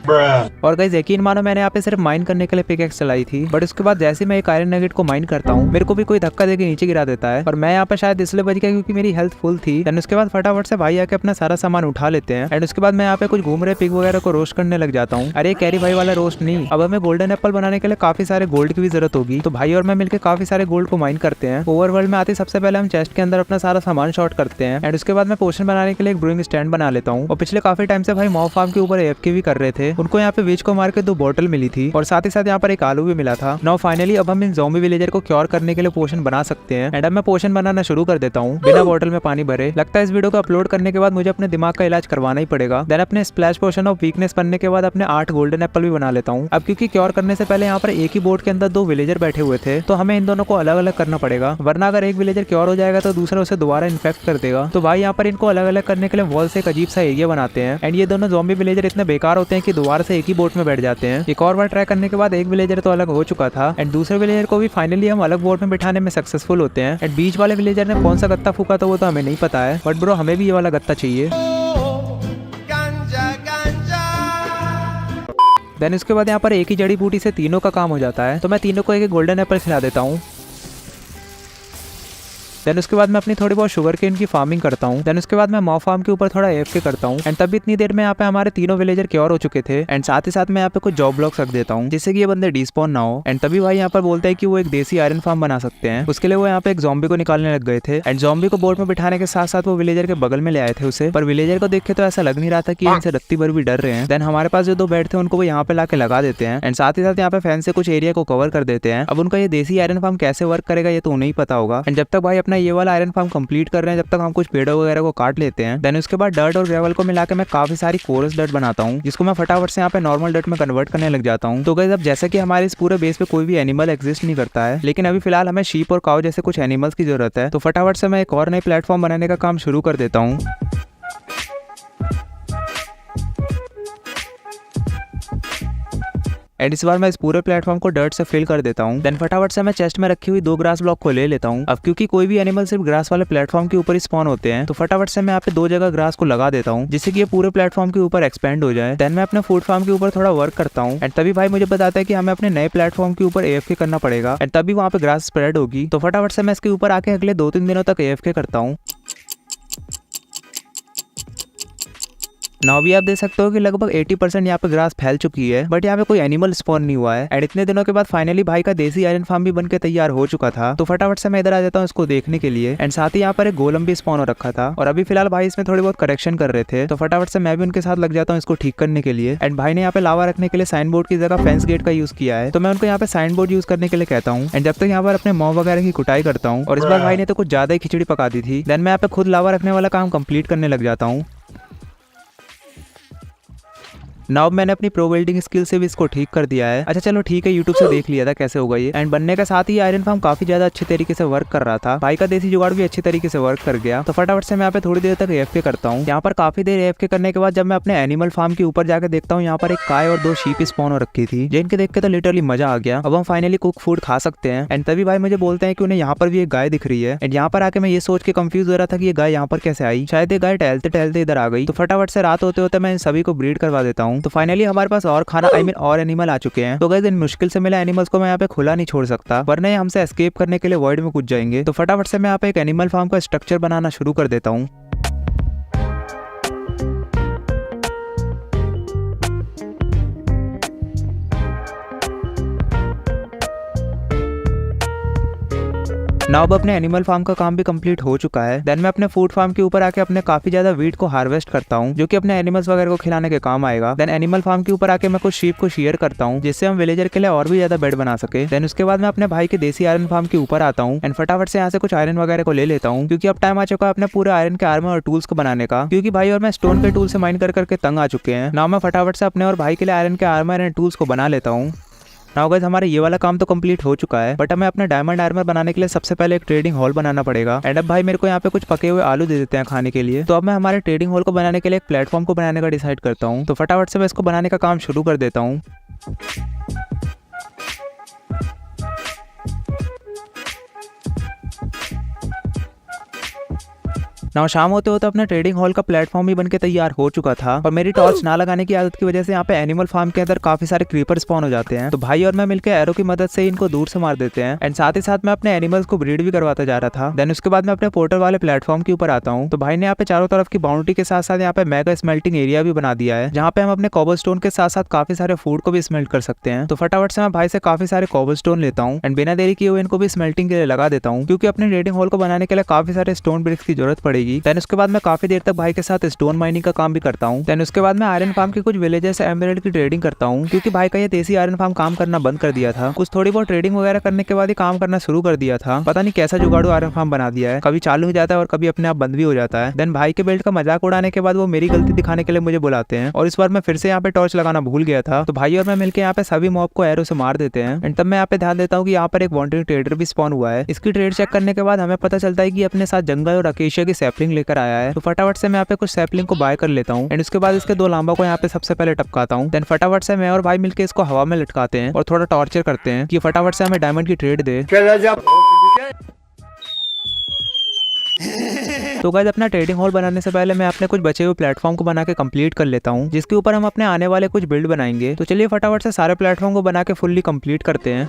और गाइस यकीन मानो मैंने यहाँ पे सिर्फ माइन करने के लिए पिकैक्स चलाई थी, बट उसके बाद जैसे मैं एक आयरन नगेट को माइन करता हूँ मेरे को भी कोई धक्का देके नीचे गिरा देता है। और मैं यहाँ पे शायद इसलिए बच गया क्योंकि मेरी हेल्थ फुल थी। देन उसके बाद फटाफट से भाई आके अपना सारा सामान उठा लेते हैं। एंड उसके बाद मैं यहाँ पे कुछ घूम रहे पिग वगैरह को रोस्ट करने लग जाता हूँ। अरे कैरी भाई वाला रोस्ट नहीं, अब हमें गोल्डन एप्पल बनाने के लिए काफी सारे गोल्ड की भी जरूरत होगी। तो भाई और मैं मिलकर काफी सारे गोल्ड को माइन करते हैं। ओवरवर्ल्ड में आते सबसे पहले हम चेस्ट के अंदर अपना सारा सामान शॉर्ट करते हैं। एंड उसके बाद मैं पोशन बनाने के लिए एक ब्रूइंग स्टैंड बना लेता हूँ। और पिछले काफी टाइम से भाई मॉब फार्म के ऊपर एफके भी कर रहे थे, उनको यहाँ पे विच को मार के 2 बॉटल मिली थी और साथ ही साथ यहाँ पर एक आलू भी मिला था। नाउ फाइनली अब हम इन ज़ॉम्बी विलेजर को क्योर करने के लिए पोशन बना सकते हैं। एंड अब मैं पोशन बनाना शुरू कर देता हूँ बिना बॉटल में पानी भरे। लगता है इस वीडियो को अपलोड करने के बाद मुझे अपने दिमाग का इलाज करवाना ही पड़ेगा। देन अपने स्प्लैश पोशन ऑफ वीकनेस बनने के बाद अपने 8 गोल्डन एप्पल भी बना लेता हूँ। अब क्योंकि क्योर करने से पहले यहाँ पर एक ही बोट के अंदर 2 विलेजर बैठे हुए थे तो हमें इन दोनों को अलग अलग करना पड़ेगा, वरना अगर एक विलेजर क्योर हो जाएगा तो दूसरा उसे दोबारा इन्फेक्ट कर देगा। तो भाई यहाँ पर इनको अलग अलग करने के लिए वॉल से एक अजीब सा एरिया बनाते हैं। एंड ये दोनों ज़ॉम्बी विलेजर इतने बेकार होते हैं कि दोबारा से एक ही बोट में बैठ जाते हैं। एक और बार ट्राई करने के बाद एक विलेजर तो अलग हो चुका था एंड दूसरे विलेजर को भी फाइनली हम अलग बोट में बिठाने में सक्सेसफुल होते हैं। एंड बीच वाले विलेजर ने कौन सा गत्ता फूका था वो तो हमें नहीं पता है, बट ब्रो हमें भी ये वाला गत्ता चाहिए। देन उसके बाद यहाँ पर एक ही जड़ी बूटी से तीनों का काम हो जाता है। तो मैं तीनों को एक गोल्डन एप्पल खिला देता हूँ। देन उसके बाद मैं अपनी थोड़ी बहुत शुगर केन की फार्मिंग करता हूँ। देन उसके बाद मैं मॉब फार्म के ऊपर थोड़ा एफके करता हूँ। एंड तभी इतनी देर में यहाँ पे हमारे तीनों विलेजर क्योर हो चुके थे। एंड साथ ही साथ मैं यहाँ पे कुछ जॉब ब्लॉक्स रख देता हूँ जिससे कि ये बंदे डिस्पॉन ना हो। एंड तभी भाई यहाँ पर बोलते हैं कि वो एक देसी आयरन फार्म बना सकते हैं। उसके लिए वो यहाँ पे एक ज़ॉम्बी को निकालने लग गए थे। एंड ज़ॉम्बी को बोट में बिठाने के साथ साथ वो विलेजर के बगल में ले आए थे उसे, पर विलेजर को देख के तो ऐसा लग नहीं रहा था कि इनसे रत्ती भर भी डर रहे हैं। देन हमारे पास जो 2 बेड थे उनको वो यहाँ पे लाके लगा देते हैं। एंड साथ ही साथ यहाँ पे फैन से कुछ एरिया को कवर कर देते हैं। अब उनका ये देसी आयरन फार्म कैसे वर्क करेगा ये तो उन्हें ही पता होगा। एंड जब तक भाई अपना ये वाला आयरन फार्म कंप्लीट कर रहे हैं जब तक हम कुछ पेड़ों वगैरह को काट लेते हैं। देन उसके बाद डर्ट और ग्रेवल को मिला के मैं काफी सारी कोरस डर्ट बनाता हूँ जिसको मैं फटाफट से यहाँ पे नॉर्मल डर्ट में कन्वर्ट करने लग जाता हूँ। तो गाइस अब जैसे कि हमारे इस पूरे बेस पे कोई भी एनिमल एग्जिस्ट नहीं करता है, लेकिन अभी फिलहाल हमें शीप और काऊ जैसे कुछ एनिमल्स की जरूरत है। तो फटाफट से मैं एक और नई प्लेटफॉर्म बनाने का काम शुरू कर देता हूँ। एंड इस बार मैं इस पूरे प्लेटफॉर्म को डर्ट से फिल कर देता हूँ। देन फटाफट से मैं चेस्ट में रखी हुई 2 ग्रास ब्लॉक को ले लेता हूँ। अब क्योंकि कोई भी एनिमल सिर्फ ग्रास वाले प्लेटफॉर्म के ऊपर ही स्पॉन होते हैं तो फटाफट से मैं यहाँ पे 2 जगह ग्रास को लगा देता हूँ जिससे कि ये पूरे प्लेटफॉर्म के ऊपर एक्सपेंड हो जाए। देन मैं अपने फूड फार्म के ऊपर थोड़ा वर्क करता हूँ। एंड तभी भाई मुझे बताता है कि हमें अपने नए प्लेटफॉर्म के ऊपर एएफके करना पड़ेगा एंड तभी वहाँ पे ग्रास स्प्रेड होगी। तो फटाफट से मैं इसके ऊपर आके अगले 2-3 दिनों तक एएफके करता हूँ। नाउ भी आप देख सकते हो कि लगभग 80% यहाँ पे ग्रास फैल चुकी है, बट यहाँ पे कोई एनिमल स्पॉन नहीं हुआ है। एंड इतने दिनों के बाद फाइनली भाई का देसी आयरन फार्म भी बनके तैयार हो चुका था। तो फटाफट से मैं इधर आ जाता हूँ इसको देखने के लिए। एंड साथ ही यहाँ पर एक गोलम भी स्पॉन हो रखा था और अभी फिलहाल भाई इसमें थोड़ी बहुत करेक्शन कर रहे थे। तो फटाफट से मैं भी उनके साथ लग जाता हूँ इसको ठीक करने के लिए। एंड भाई ने यहाँ पे लावा रखने के लिए साइन बोर्ड की जगह फेंस गेट का यूज किया है, तो मैं उनको यहाँ पे साइन बोर्ड यूज करने के लिए कहता हूँ। एंड जब तक यहाँ पर अपने मॉब वगैरह की कुटाई करता हूँ, और इस बार भाई ने तो कुछ ज्यादा ही खिचड़ी पका दी थी। देन मैं यहाँ पे खुद लावा रखने वाला काम कंप्लीट करने लग जाता हूँ। नाउ मैंने अपनी प्रो वेल्डिंग स्किल से भी इसको ठीक कर दिया है। अच्छा चलो ठीक है, यूट्यूब से देख लिया था कैसे होगा ये। एंड बनने के साथ ही आयरन फार्म काफी ज्यादा अच्छे तरीके से वर्क कर रहा था। भाई का देसी जुगाड़ भी अच्छे तरीके से वर्क कर गया। तो फटाफट से मैं यहाँ पे थोड़ी देर तक एएफके करता हूँ। यहाँ पर काफी देर एएफके करने के बाद जब मैं अपने एनिमल फार्म के ऊपर जाकर देखता हूँ, यहाँ पर एक गाय और 2 शीप स्पॉन हो रखी थी, जिनके देख के तो लिटरली मजा आ गया। अब हम फाइनली कुक फूड खा सकते हैं। एंड तभी भाई मुझे बोलते हैं कि उन्हें यहाँ पर भी एक गाय दिख रही है। एंड यहाँ पर आके मैं ये सोच के कंफ्यूज हो रहा था कि ये गाय यहाँ पर कैसे आई। शायद ये गाय टहलते टहलते इधर आ गई। तो फटाफट से रात होते होते मैं इन सभी को ब्रीड करवा देता हूँ। तो फाइनली हमारे पास और खाना और एनिमल आ चुके हैं। तो गाइस इन मुश्किल से मिले एनिमल्स को मैं यहाँ पे खुला नहीं छोड़ सकता, वरना ये हमसे एस्केप करने के लिए वॉइड में कूद जाएंगे। तो फटाफट से मैं यहाँ पे एक एनिमल फार्म का स्ट्रक्चर बनाना शुरू कर देता हूँ। नाउ अब अपने एनिमल फार्म का काम भी कंप्लीट हो चुका है। देन मैं अपने फूड फार्म के ऊपर आके अपने काफी ज्यादा वीट को हार्वेस्ट करता हूँ, जो कि अपने एनिमल्स वगैरह को खिलाने के काम आएगा। देन एनिमल फार्म के ऊपर आके मैं कुछ शीप को शेयर करता हूँ, जिससे हम विलेजर के लिए और भी ज्यादा बेड बना सके। देन उसके बाद मैं अपने भाई के देसी आयरन फार्म के ऊपर आता हूँ एंड फटाफट से यहाँ से कुछ आयरन वगैरह को ले लेता हूँ, क्योंकि अब टाइम आ चुका है अपने पूरे आयरन के आर्मर और टूल्स को बनाने का, क्योंकि भाई और मैं स्टोन के टूल से माइन कर करके तंग आ चुके हैं। ना मैं फटाफट से अपने और भाई के लिए आयरन के आर्मर एंड टूल्स को बना लेता हूँ। नाउ गाइस हमारा ये वाला काम तो कंप्लीट हो चुका है, बट हमें अपना डायमंड आर्मर बनाने के लिए सबसे पहले एक ट्रेडिंग हॉल बनाना पड़ेगा। एंड अब भाई मेरे को यहाँ पे कुछ पके हुए आलू दे देते हैं खाने के लिए। तो अब मैं हमारे ट्रेडिंग हॉल को बनाने के लिए एक प्लेटफॉर्म को बनाने का डिसाइड करता हूँ। तो फटाफट से मैं इसको बनाने का काम शुरू कर देता हूँ। ना शाम होते होते अपना ट्रेडिंग हॉल का प्लेटफॉर्म भी बनके तैयार हो चुका था, और मेरी टॉर्च ना लगाने की आदत की वजह से यहाँ पे एनिमल फार्म के अंदर काफी सारे क्रीपर स्पॉन हो जाते हैं। तो भाई और मैं मिलकर एरो की मदद से इनको दूर से मार देते हैं। एंड साथ ही साथ मैं अपने एनिमल्स को ब्रीड भी करवाता जा रहा था। देन उसके बाद मैं अपने पोर्टल वाले प्लेटफॉर्म के ऊपर आता हूँ। तो भाई ने यहाँ पे चारों तरफ की बाउंड्री के साथ साथ यहाँ पे मेगा स्मेल्टिंग एरिया भी बना दिया है, जहाँ पे हम अपने कॉबलस्टोन के साथ साथ काफी सारे फूड को भी स्मेल्ट कर सकते हैं। तो फटाफट से मैं भाई से काफी सारे कॉबलस्टोन लेता हूँ एंड बिना देरी किए हुए इनको भी स्मेल्टिंग के लिए लगा देता हूँ, क्योंकि अपने ट्रेडिंग हॉल को बनाने के लिए काफी सारे स्टोन ब्रिक्स की जरूरत पड़ेगी। देन उसके बाद मैं काफी देर तक भाई के साथ स्टोन माइनिंग का काम भी करता हूँ। देन उसके बाद मैं आयरन फार्म के कुछ विलेजेस से एमराल्ड की ट्रेडिंग करता हूँ, क्योंकि भाई का ये देसी आयरन फार्म काम करना बंद कर दिया था। कुछ थोड़ी बहुत ट्रेडिंग वगैरह करने के बाद ही काम करना शुरू कर दिया था। पता नहीं कैसा जुगाड़ू आयरन फार्म बना दिया है, कभी चालू हो जाता है और कभी अपने आप बंद भी हो जाता है। देन भाई के बेल्ट का मजाक उड़ाने के बाद वो मेरी गलती दिखाने के लिए मुझे बुलाते हैं, और इस बार मैं फिर से यहाँ पे टॉर्च लगाना भूल गया था। तो भाई और मैं मिलकर यहाँ पे सभी मॉब को एरो से मार देते हैं। एंड तब मैं यहाँ पे ध्यान देता हूँ कि यहाँ पर एक वॉन्टेड ट्रेडर भी स्पॉन हुआ है। इसकी ट्रेड चेक करने के बाद हमें पता चलता है कि अपने साथ जंगल और अकेशिया की सैपलिंग लेकर आया है। तो फटाफट से मैं यहाँ पे कुछ सैपलिंग को बाय कर लेता हूँ एंड उसके बाद इसके दो लांबा को यहाँ पे सबसे पहले टपकाता हूँ। देन फटाफट से मैं और भाई मिलकर इसको हवा में लटकाते हैं और थोड़ा टॉर्चर करते हैं कि फटाफट से हमें डायमंड की ट्रेड दे। तो गाइस अपना ट्रेडिंग हॉल बनाने से पहले मैं अपने कुछ बचे हुए प्लेटफॉर्म को बना के कंप्लीट कर लेता हूँ, जिसके ऊपर हम अपने आने वाले कुछ बिल्ड बनाएंगे। तो चलिए फटाफट से सारे प्लेटफॉर्म को बना के फुल्ली कंप्लीट करते हैं।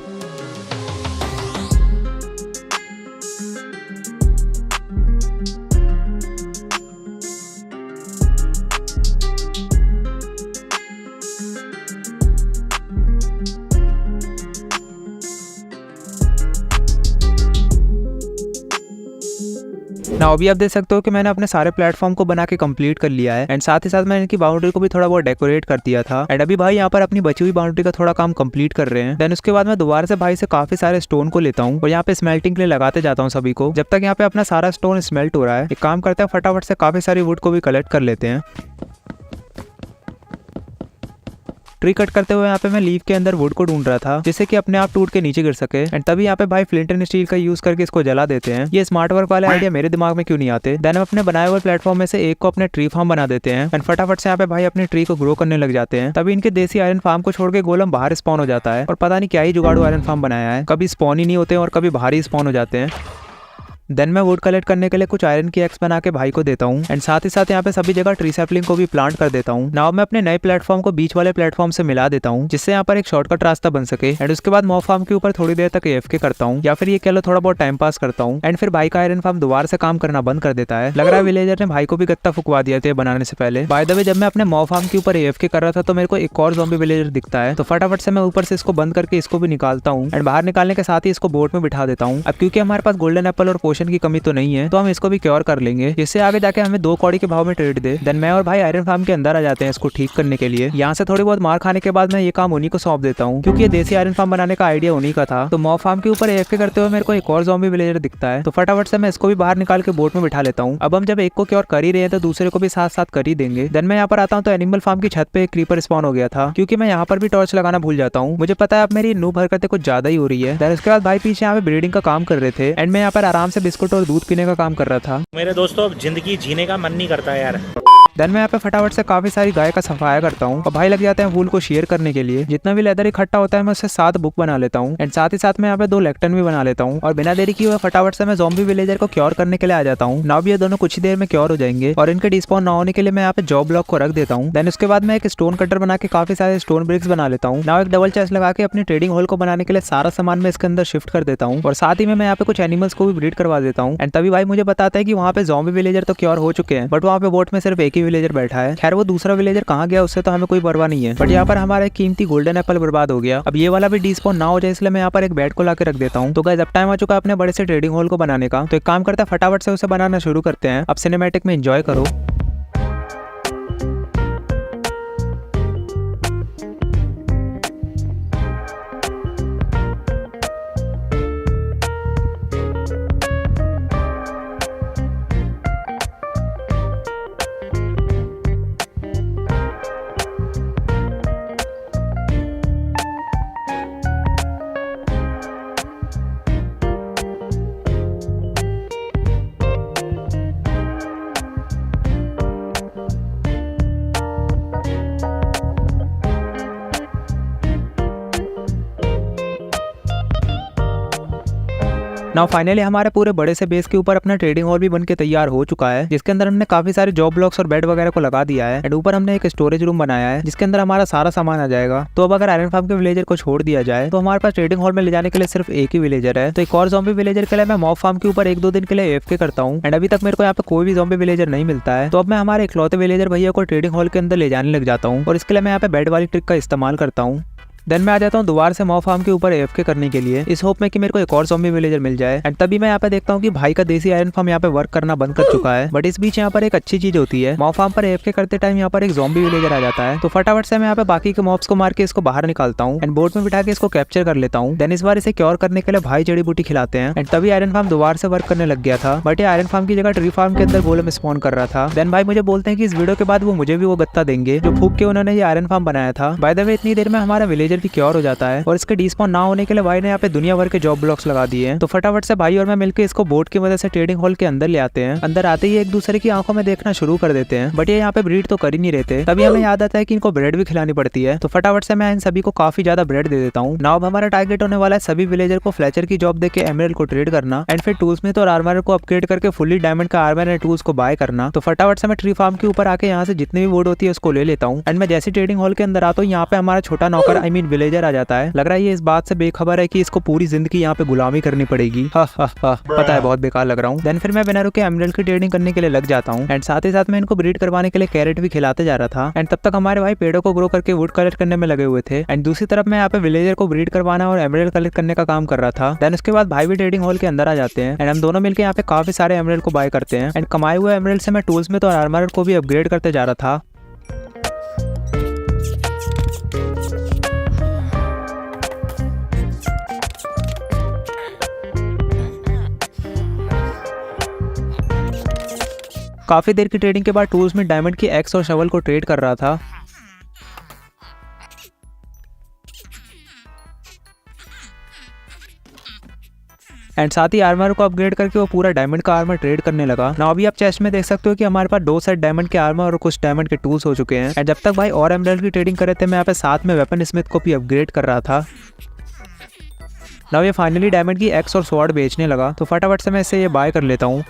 ना अभी आप देख सकते हो कि मैंने अपने सारे प्लेटफॉर्म को बना के कंप्लीट कर लिया है एंड साथ ही साथ मैंने इनकी बाउंड्री को भी थोड़ा बहुत डेकोरेट कर दिया था। एंड अभी भाई यहाँ पर अपनी बची हुई बाउंड्री का थोड़ा काम कंप्लीट कर रहे हैं। देन उसके बाद मैं दोबारा से भाई से काफी सारे स्टोन को लेता हूँ और यहाँ पे स्मेल्टिंग के लिए लगाते जाता हूँ सभी को। जब तक यहाँ पे अपना सारा स्टोन स्मेल्ट हो रहा है, एक काम करते हैं फटाफट से काफी सारी वुड को भी कलेक्ट कर लेते हैं। ट्री कट करते हुए यहाँ पे मैं लीफ के अंदर वुड को ढूंढ रहा था, जिससे कि अपने आप टूट के नीचे गिर सके। एंड तभी यहाँ पे भाई फ्लिंट एंड स्टील का यूज करके इसको जला देते हैं। ये स्मार्ट वर्क वाले आइडिया मेरे दिमाग में क्यों नहीं आते। देन हम अपने बनाए हुए प्लेटफॉर्म में से एक को अपने ट्री फार्म बना देते हैं एंड फटाफट से यहाँ पे भाई अपने ट्री को ग्रो करने लग जाते हैं। तभी इनके देसी आयरन फार्म को छोड़ के गोलम बाहर स्पॉन हो जाता है और पता नहीं क्या ही जुगाड़ू आयरन फार्म बनाया है, कभी स्पॉन ही नहीं होते और कभी बाहर ही स्पॉन हो जाते हैं। देन मैं वुड कलेक्ट करने के लिए कुछ आयरन की एक्स बना के भाई को देता हूँ एंड साथ ही साथ यहाँ पे सभी जगह ट्री सैपलिंग को भी प्लांट कर देता हूँ। नाउ मैं अपने नए प्लेटफॉर्म को बीच वाले प्लेटफॉर्म से मिला देता हूँ, जिससे यहाँ पर एक शॉर्टकट रास्ता बन सके। एंड उसके बाद मॉब फार्म के ऊपर थोड़ी देर तक AFK करता हूँ, या फिर ये कह लो थोड़ा बहुत टाइम पास करता हूँ। एंड फिर भाई का आयरन फार्म दोबारा से काम करना बंद कर देता है। लग रहा है विलेजर ने भाई को भी गत्ता फुकवा दिया था बनाने से पहले। बाय द वे जब मैं अपने मॉब फार्म के ऊपर AFK कर रहा था तो मेरे को एक और ज़ॉम्बी विलेजर दिखता है। तो फटाफट से मैं ऊपर से इसको बंद करके इसको भी निकालता हूँ एंड बाहर निकालने के साथ ही इसको बोट में बिठा देता हूँ। अब क्योंकि हमारे पास गोल्डन एप्पल और पोशन की कमी तो नहीं है, तो हम इसको भी क्योर कर लेंगे, जिससे आगे जाके हमें 2 कौड़ी के भाव में ट्रेड दे। देन मैं और भाई आयरन फार्म के अंदर आ जाते हैं इसको ठीक करने के लिए। यहाँ से थोड़ी बहुत मार खाने के बाद मैं ये काम उन्हीं को सौंप देता हूँ, क्योंकि ये देसी आयरन फार्म बनाने का आइडिया उन्हीं का था। तो मॉब फार्म के ऊपर AFK करते हुए मेरे को एक और ज़ॉम्बी विलेजर दिखता है। तो फटाफट से मैं इसको भी बाहर निकाल के बोट में बिठा लेता हूँ। अब हम जब एक को क्योर कर ही रहे हैं तो दूसरे को भी साथ साथ कर ही देंगे। देन मैं यहाँ पर आता हूँ तो एनिमल फार्म की छत पे एक क्रीपर स्पॉन हो गया था, क्योंकि मैं यहाँ पर भी टॉर्च लगाना भूल जाता हूँ। मुझे पता है अब मेरी नूब हरकतें कुछ ज्यादा ही हो रही है। देन उसके बाद भाई पीछे यहाँ पे ब्रीडिंग का काम कर रहे थे एंड मैं यहाँ पर आराम से बिस्कुट और दूध पीने का काम कर रहा था। मेरे दोस्तों अब जिंदगी जीने का मन नहीं करता यार। देन मैं यहाँ पे फटाफट से काफी सारी गाय का सफाया करता हूँ और भाई लग जाते हैं वूल को शेयर करने के लिए। जितना भी लेदर इकट्ठा होता है मैं उससे 7 बुक बना लेता हूँ एंड साथ ही साथ मैं यहाँ पे 2 लेक्टन भी बना लेता हूँ। और बिना देरी किए हुए फटाफट से मैं ज़ॉम्बी विलेजर को क्योर करने के लिए आ जाता हूँ। नाउ भी ये दोनों कुछ ही देर में क्योर हो जाएंगे और इनके डिस्पॉन ना होने के लिए मैं यहाँ पे जॉब ब्लॉक को रख देता हूँ। देन उसके बाद मैं एक स्टोन कटर बना के काफी सारे स्टोन ब्रिक्स बना लेता हूँ। नाउ एक डबल चेस्ट लगा के अपनी ट्रेडिंग हॉल को बनाने के लिए सारा सामान मैं इसके अंदर शिफ्ट कर देता हूँ और साथ ही में मैं यहाँ पे कुछ एनिमल्स को भी ब्रीड करवा देता हूँ। एंड तभी भाई मुझे बताता है कि वहाँ पे ज़ॉम्बी विलेजर तो क्योर हो चुके हैं, बट वहाँ पे बोट में सिर्फ एक ही विलेजर बैठा है। खैर वो दूसरा विलेजर कहाँ गया उससे तो हमें कोई परवाह नहीं है, बट यहाँ पर हमारा एक कीमती गोल्डन एप्पल बर्बाद हो गया। अब ये वाला भी डिस्पॉन ना हो जाए इसलिए मैं यहाँ पर एक बेड को ला के रख देता हूँ। तो गाइस अब टाइम आ चुका है अपने बड़े से ट्रेडिंग हॉल को बनाने का। तो एक काम करते हैं फटाफट से उसे बनाना शुरू करते हैं। अब सिनेमैटिक में एंजॉय करो। नाउ फाइनली हमारे पूरे बड़े से बेस के ऊपर अपना ट्रेडिंग हॉल भी बन के तैयार हो चुका है, जिसके अंदर हमने काफी सारे जॉब ब्लॉक्स और बेड वगैरह को लगा दिया है। एंड ऊपर हमने एक स्टोरेज रूम बनाया है जिसके अंदर हमारा सारा सामान आ जाएगा। तो अब अगर आयरन फार्म के विलेजर को छोड़ दिया जाए तो हमारे पास ट्रेडिंग हॉल में ले जाने के लिए सिर्फ एक ही विलेजर है। तो एक और ज़ॉम्बी विलेजर के लिए मैं मॉब फार्म के ऊपर 1-2 दिन के लिए AFK करता हूँ। एंड अभी तक मेरे को यहाँ पे कोई भी ज़ॉम्बी विलेजर नहीं मिलता है। तो अब मैं हमारे इकलौते विलेजर भैया को ट्रेडिंग हॉल के अंदर ले जाने लग जाता हूँ और इसके लिए मैं यहाँ पे बेड वाली ट्रिक का इस्तेमाल करता हूँ। देन मैं आ जाता हूँ दोबारा से मॉब फार्म के ऊपर AFK करने के लिए, इस होप में कि मेरे को एक और ज़ॉम्बी विलेजर मिल जाए। एंड तभी मैं यहाँ पे देखता हूँ कि भाई का देसी आयरन फार्म यहाँ पे वर्क करना बंद कर चुका है। बट इस बीच यहाँ पर एक अच्छी चीज होती है, मॉब फार्म पर AFK करते टाइम यहाँ पर एक ज़ॉम्बी विलेजर आ जाता है। तो फटाफट से मैं यहाँ पे बाकी के मॉब्स को मार के इसको बाहर निकालता हूँ एंड बोट में बिठा के इसको कैप्चर कर लेता हूँ। देन इस बार इसे क्योर करने के लिए भाई जड़ी बूटी खिलाते हैं। एंड तभी आयरन फार्म दोबारा से वर्क करने लग गया था, बट ये आयरन फार्म की जगह ट्री फार्म के अंदर गोलेम स्पॉन कर रहा था। देन भाई मुझे बोलते हैं कि इस वीडियो के बाद वो मुझे भी वो गत्ता देंगे जो फूक के उन्होंने ये आयरन फार्म बनाया था। बाय द वे इतनी देर में हमारा विलेजर भी क्योर हो जाता है और इसके डिस्पॉन ना होने के लिए भाई ने यहाँ पे दुनिया भर के जॉब ब्लॉक्स लगा दिए हैं। तो फटाफट से भाई और मैं मिलकर इसको बोट की मदद से ट्रेडिंग हॉल के अंदर ले आते हैं। अंदर आते ही एक दूसरे की आंखों में देखना शुरू कर देते हैं, बट ये यहाँ पे ब्रीड तो कर ही नहीं रहते। तभी हमें याद आता है कि इनको ब्रेड भी खिलानी पड़ती है। तो फटाफट से मैं इन सभी को काफी ज्यादा ब्रेड दे देता हूँ। नाउ अब हमारा टारगेट होने वाला है सभी विलेजर को फ्लेचर की जॉब देके एमरल्ड को ट्रेड करना एंड फिर टूल्स में और आर्मर को अपग्रेड करके फुल्ली डायमंड का आर्मर एंड टूल्स को बाय करना। तो फटाफट से मैं ट्री फार्म के ऊपर आके यहाँ से जितनी भी वुड होती है उसको ले लेता हूँ। एंड मैं जैसे ट्रेडिंग हॉल के अंदर आता हूँ यहाँ पे हमारा छोटा नौकर आई मीन विलेजर आ जाता है। लग रहा है ये इस बात से बेखबर है कि इसको पूरी जिंदगी यहाँ पे गुलामी करनी पड़ेगी। पता है बहुत बेकार लग रहा हूँ। देन फिर मैं बिना रुके एमरल्ड की ट्रेडिंग करने के लिए लग जाता हूँ एंड साथ ही साथ मैं इनको ब्रीड करवाने के लिए कैरेट भी खिलाते जा रहा था। एंड तब तक हमारे भाई पेड़ों को ग्रो करके वुड कलेक्ट करने में लगे हुए थे एंड दूसरी तरफ मैं यहाँ पे विलेजर को ब्रीड करवाना और एमरल्ड कलेक्ट करने का काम कर रहा था। देन उसके बाद भाई भी ट्रेडिंग हॉल के अंदर आ जाते हैं एंड हम दोनों मिलकर यहाँ पे काफी सारे एमरल्ड को बाय करते हैं एंड कमाए हुए एमरल्ड से मैं टूल्स में और आर्मर को भी अपग्रेड करते जा रहा था। काफी देर की ट्रेडिंग के बाद टूल्स में डायमंड की एक्स और शवल को ट्रेड कर रहा था। एंड साथ ही आर्मर को अपग्रेड करके वो पूरा डायमंड का आर्मर ट्रेड करने लगा। ना अभी आप चेस्ट में देख सकते हो कि हमारे पास 2 सेट डायमंड के आर्मर और कुछ डायमंड के टूल्स हो चुके हैं। एंड जब तक भाई और एमरल्ड की ट्रेडिंग कर रहे थे मैं यहाँ पे साथ में वेपन स्मिथ को भी अपग्रेड कर रहा था। ना ये फाइनली डायमंड की एक्स और स्वॉर्ड बेचने लगा। तो फटाफट से मैं इसे ये बाय कर लेता हूँ।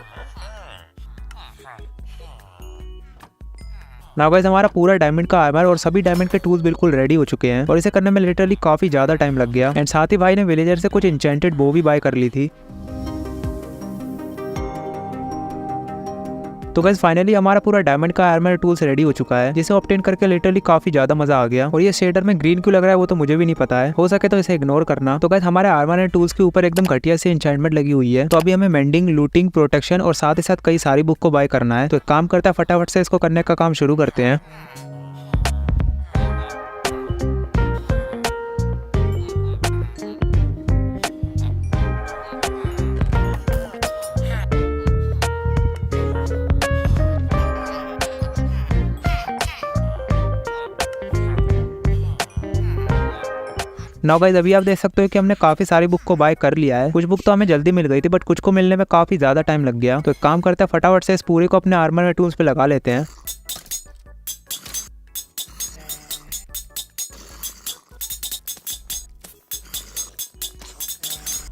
नाउ गाइस हमारा पूरा डायमंड का आर्मर और सभी डायमंड के टूल्स बिल्कुल रेडी हो चुके हैं और इसे करने में लिटरली काफी ज्यादा टाइम लग गया। एंड साथ ही भाई ने विलेजर से कुछ इंचेंटेड बो भी बाय कर ली थी। तो गाइस फाइनली हमारा पूरा डायमंड का आर्मर टूल्स रेडी हो चुका है, जिसे ऑब्टेन करके लिटरली काफी ज्यादा मजा आ गया। और ये शेडर में ग्रीन क्यों लग रहा है वो तो मुझे भी नहीं पता है, हो सके तो इसे इग्नोर करना। तो गाइस हमारे आर्मर एंड टूल्स के ऊपर एकदम घटिया से एन्चेंटमेंट लगी हुई है। तो अभी हमें मेंडिंग, लूटिंग, प्रोटेक्शन और साथ ही साथ कई सारी बुक को बाय करना है। तो एक काम करता है फटाफट से इसको करने का काम शुरू करते हैं। नाउ गाइस अभी आप देख सकते हो कि हमने काफी सारी बुक को बाय कर लिया है। कुछ बुक तो हमें जल्दी मिल गई थी बट कुछ को मिलने में काफी ज्यादा टाइम लग गया। तो एक काम करते हैं फटाफट से इस पूरे को अपने आर्मर टूल्स पे लगा लेते हैं।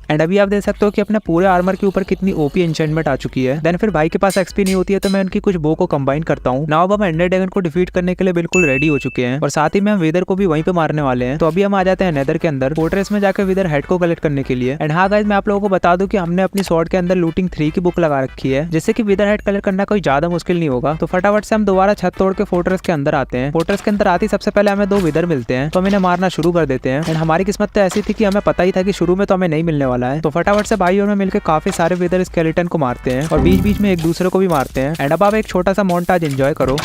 एंड अभी आप देख सकते हो कि अपने पूरे आर्मर के ऊपर कितनी ओपी एन्चेंटमेंट आ चुकी है। देन फिर भाई के पास एक्सपी नहीं होती है तो मैं उनकी कुछ बो को कंबाइन करता हूँ। नाउ अब हम एंडर ड्रैगन को डिफीट करने के लिए बिल्कुल रेडी हो चुके हैं और साथ ही में हम विदर को भी वहीं पे मारने वाले हैं। तो अभी हम आ जाते हैं नेदर के अंदर फोर्ट्रेस में जाकर विदर हेड को कलेक्ट करने के लिए। एंड हाँ गाइस, मैं आप लोगों को बता दूं कि हमने अपनी स्वॉर्ड के अंदर लूटिंग 3 की बुक लगा रखी है, जिससे कि विदर हेड कलेक्ट करना कोई ज्यादा मुश्किल नहीं होगा। तो फटाफट से हम दोबारा छत तोड़ के फोर्ट्रेस के अंदर आते हैं। फोर्ट्रेस के अंदर आती सबसे पहले हमें 2 विदर मिलते हैं, तो हम इन्हें मारना शुरू कर देते हैं। एंड हमारी किस्मत तो ऐसी थी कि हमें पता ही था कि शुरू में तो हमें नहीं मिलने वाला है। तो फटाफट से भाई और मैं मिलकर काफी सारे विदर स्केलेटन को मारते हैं और बीच बीच में एक दूसरे को भी मारते हैं। एंड अब आप एक छोटा सा मोन्टाज एंजॉय करो।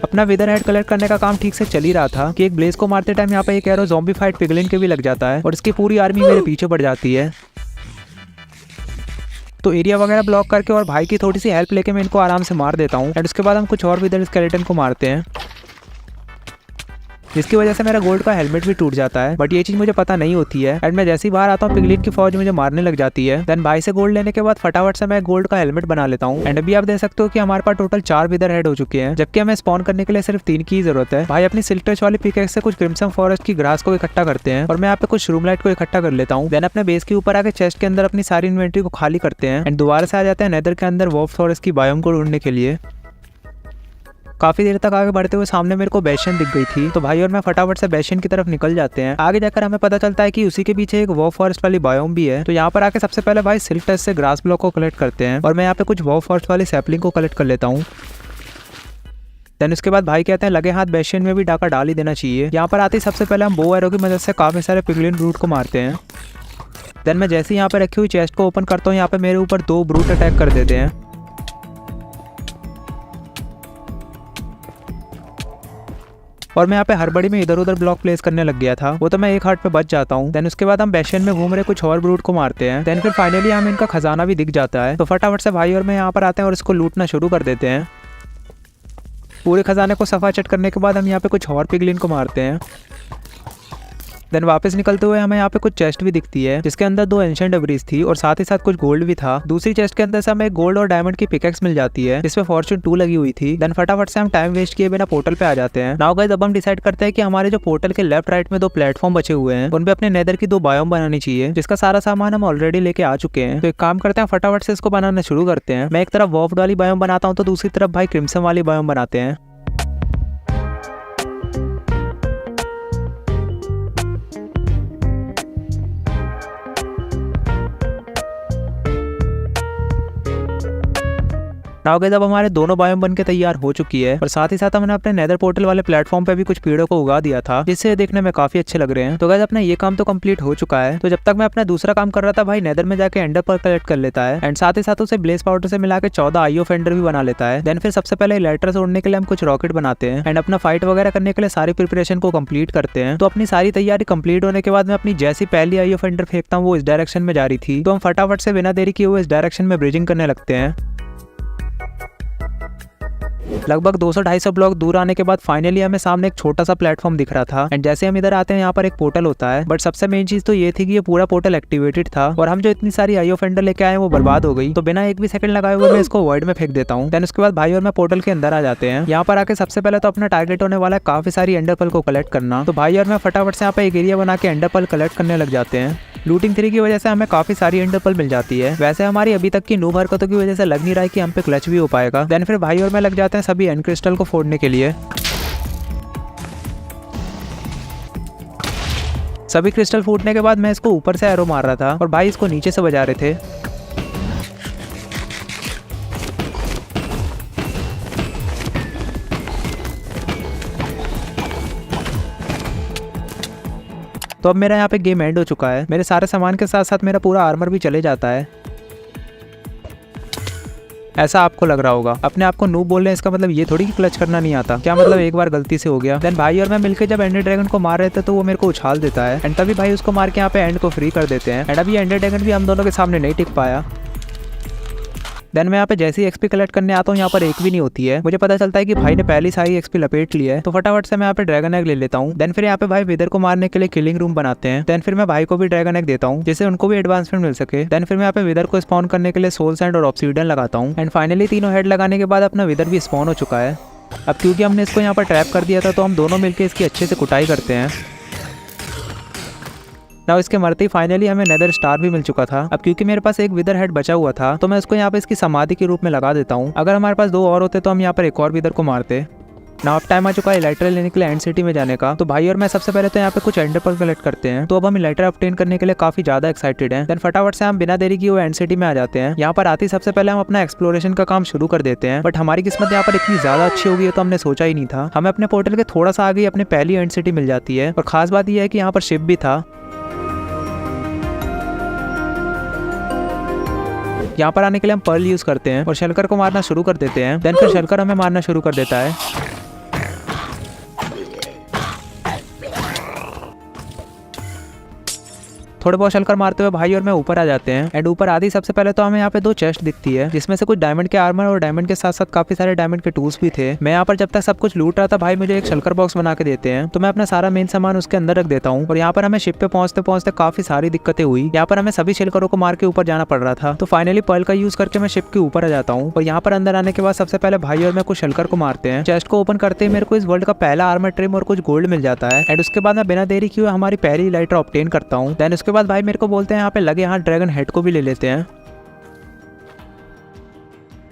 अपना विदर हेड कलेक्ट करने का काम ठीक से चल ही रहा था कि एक ब्लेज को मारते टाइम यहाँ पे एक एरो ज़ॉम्बी फाइट पिगलिन के भी लग जाता है और इसकी पूरी आर्मी मेरे पीछे पड़ जाती है। तो एरिया वगैरह ब्लॉक करके और भाई की थोड़ी सी हेल्प लेके मैं इनको आराम से मार देता हूँ। एंड उसके बाद हम कुछ और विदर स्केलेटन को मारते हैं, जिसकी वजह से मेरा गोल्ड का हेलमेट भी टूट जाता है। बट ये चीज मुझे पता नहीं होती है। एंड मैं जैसे ही बाहर आता हूँ पिगलिन की फौज मुझे मारने लग जाती है। देन भाई से गोल्ड लेने के बाद फटाफट से मैं गोल्ड का हेलमेट बना लेता हूँ। एंड अभी आप देख सकते हो कि हमारे पास टोटल 4 विदर हेड हो चुके हैं, जबकि हमें स्पॉन करने के लिए सिर्फ 3 की जरूरत है। भाई अपनी सिल्क वाली पिकेक्स से कुछ क्रिम्सन फॉरेस्ट की ग्रास को इकट्ठा करते हैं और मैं यहाँ पे कुछ रूमलाइट को इकट्ठा कर लेता हूँ। देन अपने बेस के ऊपर आके चेस्ट के अंदर अपनी सारी इन्वेंट्री को खाली करते हैं एंड दोबारा से आ जाते हैं नेदर के अंदर वॉफ फॉरेस्ट की बायोम को ढूंढने के लिए। काफी देर तक आगे बढ़ते हुए सामने मेरे को बेशन दिख गई थी, तो भाई और मैं फटाफट से बेशन की तरफ निकल जाते हैं। आगे जाकर हमें पता चलता है कि उसी के पीछे एक वॉफ फॉरेस्ट वाली बायोम भी है। तो यहाँ पर आके सबसे पहले भाई सिल्क टच से ग्रास ब्लॉक को कलेक्ट करते हैं और मैं यहाँ पे कुछ वॉफ फॉरेस्ट वाली सैपलिंग को कलेक्ट कर लेता हूँ। देन उसके बाद भाई कहते हैं लगे हाथ बेशन में भी डाका डाल ही देना चाहिए। यहाँ पर आते ही सबसे पहले हम बो एरो की मदद से काफी सारे पिगलिन ब्रूट को मारते हैं। देन मैं जैसे ही यहाँ पे रखी हुई चेस्ट को ओपन करता हूँ, यहाँ पे मेरे ऊपर 2 ब्रूट अटैक कर देते हैं। और मैं यहाँ पे हड़बड़ी में इधर उधर ब्लॉक प्लेस करने लग गया था, वो तो मैं एक हार्ट पे बच जाता हूँ। देन उसके बाद हम बेशन में घूम रहे कुछ और ब्रूट को मारते हैं। देन फिर फाइनली हमें इनका खजाना भी दिख जाता है। तो फटाफट से भाई और मैं यहाँ पर आते हैं और इसको लूटना शुरू कर देते हैं। पूरे खजाने को सफा चट करने के बाद हम यहाँ पे कुछ और पिगलिन को मारते हैं। देन वापस निकलते हुए हमें यहाँ पे कुछ चेस्ट भी दिखती है, जिसके अंदर 2 एंशिएंट डबरीज थी और साथ ही साथ कुछ गोल्ड भी था। दूसरी चेस्ट के अंदर से हमें गोल्ड और डायमंड की पिकेक्स मिल जाती है, जिसपे फॉर्चून 2 लगी हुई थी। देन फटाफट से हम टाइम वेस्ट किए बिना पोर्टल पे आ जाते हैं। नाउ गाइस, अब हम डिसाइड करते हैं कि हमारे जो पोर्टल के लेफ्ट राइट में 2 प्लेटफॉर्म बचे हुए हैं, उन पे अपने नेदर की 2 बायोम बनानी चाहिए, जिसका सारा सामान हम ऑलरेडी लेके आ चुके हैं। तो एक काम करते हैं, फटाफट से इसको बनाना शुरू करते हैं। मैं एक तरफ वॉफ वाली बायोम बनाता हूँ तो दूसरी तरफ भाई क्रिम्सन वाली बायोम बनाते हैं। नाउ गाइस, अब हमारे दोनों बायोम बन के तैयार हो चुकी है और साथ ही साथ हमने अपने नेदर पोर्टल वाले प्लेटफॉर्म पे भी कुछ पेड़ों को उगा दिया था, जिससे देखने में काफी अच्छे लग रहे हैं। तो गाइस, अपना ये काम तो कंप्लीट हो चुका है। तो जब तक मैं अपना दूसरा काम कर रहा था, भाई नेदर में जाके एंडर पर्ल कलेक्ट कर लेता है एंड साथ ही साथ उसे ब्लेज पाउडर से मिला के 14 आईओ फेंडर भी बना लेता है। देन फिर सबसे पहले लेटर उड़ने के लिए हम कुछ रॉकेट बनाते हैं एंड अपना फाइट वगैरह करने के लिए सारी प्रिपरेशन को कंप्लीट करते हैं। तो अपनी सारी तैयारी कंप्लीट होने के बाद मैं अपनी जैसी पहली आईओ फेंडर फेंकता हूँ वो इस डायरेक्शन में जा रही थी, तो हम फटाफट से बिना देरी किए हुए इस डायरेक्शन में ब्रिजिंग करने लगते हैं। लगभग 200-250 ब्लॉक दूर आने के बाद फाइनली हमें सामने एक छोटा सा प्लेटफॉर्म दिख रहा था एंड जैसे हम इधर आते हैं यहाँ पर एक पोर्टल होता है। बट सबसे मेन चीज तो ये थी कि ये पूरा पोर्टल एक्टिवेटेड था और हम जो इतनी सारी आईओ फेंडर लेके आए वो बर्बाद हो गई। तो बिना एक भी सेकंड लगाए हुए मैं इसको वॉइड में फेंक देता हूँ। देन उसके बाद भाई और मैं पोर्टल के अंदर आ जाते हैं। यहाँ पर आके सबसे पहले तो अपना टारगेट होने वाला है काफी सारी एंडर पर्ल को कलेक्ट करना। तो भाई और मैं फटाफट से यहाँ पे एक एरिया बना के एंडर पर्ल कलेक्ट करने लग जाते हैं। लूटिंग 3 की वजह से हमें काफी सारी एंडर पर्ल मिल जाती है। वैसे हमारी अभी तक की नूब हरकतों की वजह से लग नहीं रहा है कि हम पे क्लच भी हो पाएगा। देन फिर भाई और मैं लग जाते हैं सभी एंड क्रिस्टल को फोड़ने के लिए। सभी क्रिस्टल फूटने के बाद मैं इसको ऊपर से एरो मार रहा था और भाई इसको नीचे से बजा रहे थे। तो अब मेरा यहाँ पे गेम एंड हो चुका है। मेरे सारे सामान के साथ साथ मेरा पूरा आर्मर भी चले जाता है। ऐसा आपको लग रहा होगा, अपने आप को नूब बोल रहे हैं इसका मतलब ये थोड़ी कि क्लच करना नहीं आता। क्या मतलब एक बार गलती से हो गया। देन भाई और मैं मिलकर जब एंडर ड्रैगन को मार रहे थे तो वो मेरे को उछाल देता है एंड तभी भाई उसको मार के यहाँ पे एंड को फ्री कर देते हैं। एंड अभी एंडर ड्रैगन भी हम दोनों के सामने नहीं टिक पाया। देन मैं यहाँ पे जैसे ही एक्सपी कलेक्ट करने आता हूँ यहाँ पर एक भी नहीं होती है। मुझे पता चलता है कि भाई ने पहली सारी एक्सपी लपेट ली है, तो फटाफट से मैं यहाँ पे ड्रैगन एग ले लेता हूँ। देन फिर यहाँ पे भाई विदर को मारने के लिए किलिंग रूम बनाते हैं। देन फिर मैं भाई को भी ड्रैगन एग देता हूँ जिससे उनको भी एडवांसमेंट मिल सके। देन फिर मैं यहाँ पे विदर को स्पॉन करने के लिए सोल सैंड और ऑब्सीडियन लगाता हूँ। एंड फाइनली तीनों हेड लगाने के बाद अपना विदर भी स्पॉन हो चुका है। अब क्योंकि हमने इसको यहाँ पर ट्रैप कर दिया था तो हम दोनों मिलकर इसकी अच्छे से कुटाई करते हैं। ना इसके मरते ही फाइनली हमें नेदर स्टार भी मिल चुका था। अब क्योंकि मेरे पास एक विदर हेड बचा हुआ था तो मैं इसको यहाँ पे इसकी समाधि के रूप में लगा देता हूँ। अगर हमारे पास 2 और होते तो हम यहाँ पर एक और विदर को मारते। ना अब टाइम आ चुका है इलाइट्रा लेने के लिए एंड सिटी में जाने का। तो भाई और मैं सबसे पहले तो यहाँ पे कुछ एंडर पर्ल कलेक्ट करते हैं। तो अब हम इलाइट्रा ऑब्टेन करने के लिए काफी ज्यादा एक्साइटेड हैं। देन फटाफट से हम बिना देरी किए वो एंड सिटी में आ जाते हैं। यहाँ पर आते ही सबसे पहले हम अपना एक्सप्लोरेशन का काम शुरू कर देते हैं। बट हमारी किस्मत यहाँ पर इतनी ज्यादा अच्छी होगी तो हमने सोचा ही नहीं था। हमें अपने पोर्टल के थोड़ा सा आगे अपने पहली एंड सिटी मिल जाती है। और खास बात यह है कि यहाँ पर शिप भी था। यहाँ पर आने के लिए हम पर्ल यूज करते हैं और शलकर को मारना शुरू कर देते हैं। देन फिर शलकर हमें मारना शुरू कर देता है। थोड़े बहुत शलकर मारते हुए भाई और मैं ऊपर आ जाते हैं। एंड ऊपर आधी सबसे पहले तो हमें यहाँ पे 2 चेस्ट दिखती है जिसमें से कुछ डायमंड के आर्मर और डायमंड के साथ साथ काफी सारे डायमंड के टूल्स भी थे। मैं यहाँ पर जब तक सब कुछ लूट रहा था भाई मुझे एक शलकर बॉक्स बना के देते हैं। तो मैं अपना सारा मेन सामान उसके अंदर रख देता हूँ। और यहाँ पर हमें शिप पे पहुंचते पहुंचते काफी सारी दिक्कतें हुई। यहाँ पर हमें सभी शलकरों को मार के ऊपर जाना पड़ रहा था। तो फाइनली पर्ल का यूज करके मैं शिप के ऊपर आ जाता हूँ। और यहाँ पर अंदर आने के बाद सबसे पहले भाई और मैं कुछ शलकर को मारते हैं। चेस्ट को ओपन करते ही मेरे को इस वर्ल्ड का पहला आर्मर ट्रिम और कुछ गोल्ड मिल जाता है। एंड उसके बाद मैं बिना देरी किए हमारी पहली इलाइट्रा ऑब्टेन करता हूँ। देन उसके बाद भाई मेरे को बोलते हैं यहाँ पे लगे हाथ ड्रैगन हेड को भी ले लेते हैं।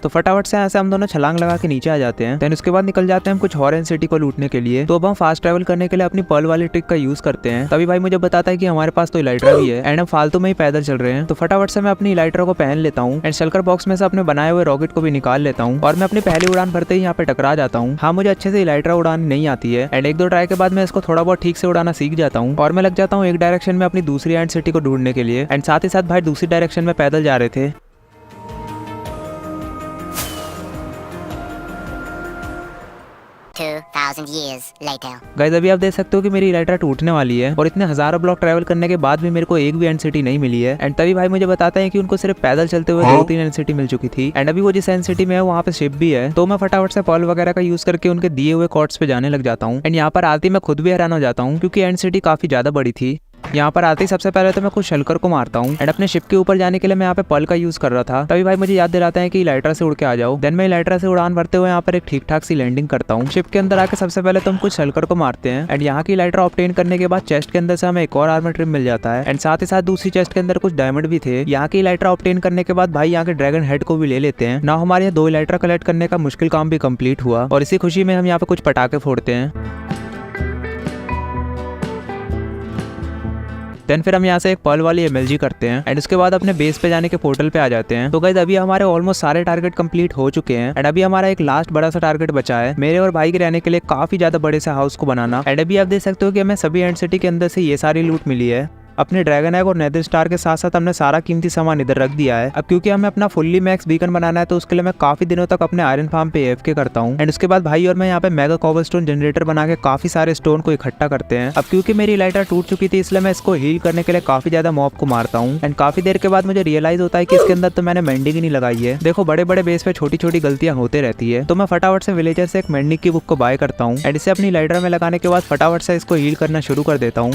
तो फटाफट से यहाँ से हम दोनों छलांग लगा के नीचे आ जाते हैं। देन उसके बाद निकल जाते हैं हम कुछ हॉरन सिटी को लूटने के लिए। तो अब हम फास्ट ट्रैवल करने के लिए अपनी पर्ल वाली ट्रिक का यूज करते हैं। तभी भाई मुझे बताता है कि हमारे पास तो इलाइट्रा भी है एंड हम फालतू में ही पैदल चल रहे हैं। तो फटाफट से मैं अपनी इलाइट्रा को पहन लेता हूँ एंड शलकर बॉक्स में से अपने बनाए हुए रॉकेट को भी निकाल लेता हूँ। और मैं अपनी पहली उड़ान भरते ही यहाँ पे टकरा जाता हूँ। हाँ मुझे अच्छे से इलाइट्रा उड़ान नहीं आती है एंड 1-2 ट्राई के बाद मैं इसको थोड़ा बहुत ठीक से उड़ाना सीख जाता हूँ। और मैं लग जाता हूँ एक डायरेक्शन में अपनी दूसरी एंड सिटी को ढूंढने के लिए। एंड साथ ही साथ भाई दूसरी डायरेक्शन में पैदल जा रहे थे। 2000 years later. गाइस अभी आप देख सकते हो कि मेरी इलाइट्रा टूटने वाली है और इतने हजारों ब्लॉक ट्रैवल करने के बाद भी मेरे को एक भी एंड सिटी नहीं मिली है। एंड तभी भाई मुझे बताता है कि उनको सिर्फ पैदल चलते हुए 2-3 एंड सिटी मिल चुकी थी। एंड अभी वो जिस एंड सिटी में है वहाँ पे शिप भी है। तो मैं फटाफट से पर्ल वगैरह का यूज करके उनके दिए हुए कॉर्ड्स पे जाने लग जाता हूँ। एंड यहाँ पर आते ही मैं खुद भी हैरान हो जाता हूँ क्योंकि एंड सिटी काफी ज्यादा बड़ी थी। यहाँ पर आते ही सबसे पहले तो मैं कुछ शलकर को मारता हूँ एंड अपने शिप के ऊपर जाने के लिए मैं यहाँ पे पर्ल का यूज कर रहा था। तभी भाई मुझे याद दिलाता है कि इलाइट्रा से उड़ के आ जाओ। देन मैं इलाइट्रा से उड़ान भरते हुए यहाँ पर एक ठीक ठाक सी लैंडिंग करता हूँ। शिप के अंदर आके सबसे पहले तो हम कुछ शलकर को मारते हैं एंड यहाँ की इलाइट्रा ऑब्टेन करने के बाद चेस्ट के अंदर से हमें एक और आर्मर ट्रिम मिल जाता है। एंड साथ ही साथ दूसरी चेस्ट के अंदर कुछ डायमंड भी थे। यहाँ की इलाइट्रा ऑब्टेन करने के बाद भाई यहाँ के ड्रैगन हेड को भी ले लेते हैं। ना हमारे यहाँ 2 इलाइट्रा कलेक्ट करने का मुश्किल काम भी कंप्लीट हुआ और इसी खुशी में हम यहाँ पे कुछ पटाखे फोड़ते हैं। देन फिर हम यहाँ से एक पर्ल वाली एमएलजी करते हैं एंड उसके बाद अपने बेस पे जाने के पोर्टल पे आ जाते हैं। तो गाइस अभी हमारे ऑलमोस्ट सारे टारगेट कंप्लीट हो चुके हैं एंड अभी हमारा एक लास्ट बड़ा सा टारगेट बचा है मेरे और भाई के रहने के लिए काफी ज्यादा बड़े से हाउस को बनाना। एंड अभी आप देख सकते हो कि हमें सभी एंड सिटी के अंदर से ये सारी लूट मिली है। अपने ड्रैगन एग और नेदर स्टार के साथ साथ हमने सारा कीमती सामान इधर रख दिया है। अब क्योंकि हमें अपना फुल्ली मैक्स बीकन बनाना है तो उसके लिए मैं काफी दिनों तक अपने आयरन फार्म पे एएफके करता हूँ। एंड उसके बाद भाई और मैं यहाँ पे मेगा कॉबलस्टोन जनरेटर बना के काफी सारे स्टोन को इकट्ठा करते हैं। अब क्योंकि मेरी इलाइट्रा टूट चुकी थी इसलिए मैं इसको हील करने के लिए काफी ज्यादा मॉब को मारता हूँ। एंड काफी देर के बाद मुझे रियलाइज होता है कि इसके अंदर तो मैंने मेंडिंग ही नहीं लगाई है। देखो बड़े बड़े बेस पे छोटी छोटी गलतियां होते रहती है। तो मैं फटाफट से विलेजर से एक मेंडिंग की बुक को बाय करता हूँ एंड इसे अपनी इलाइट्रा में लगाने के बाद फटाफट से इसको हील करना शुरू कर देता हूँ।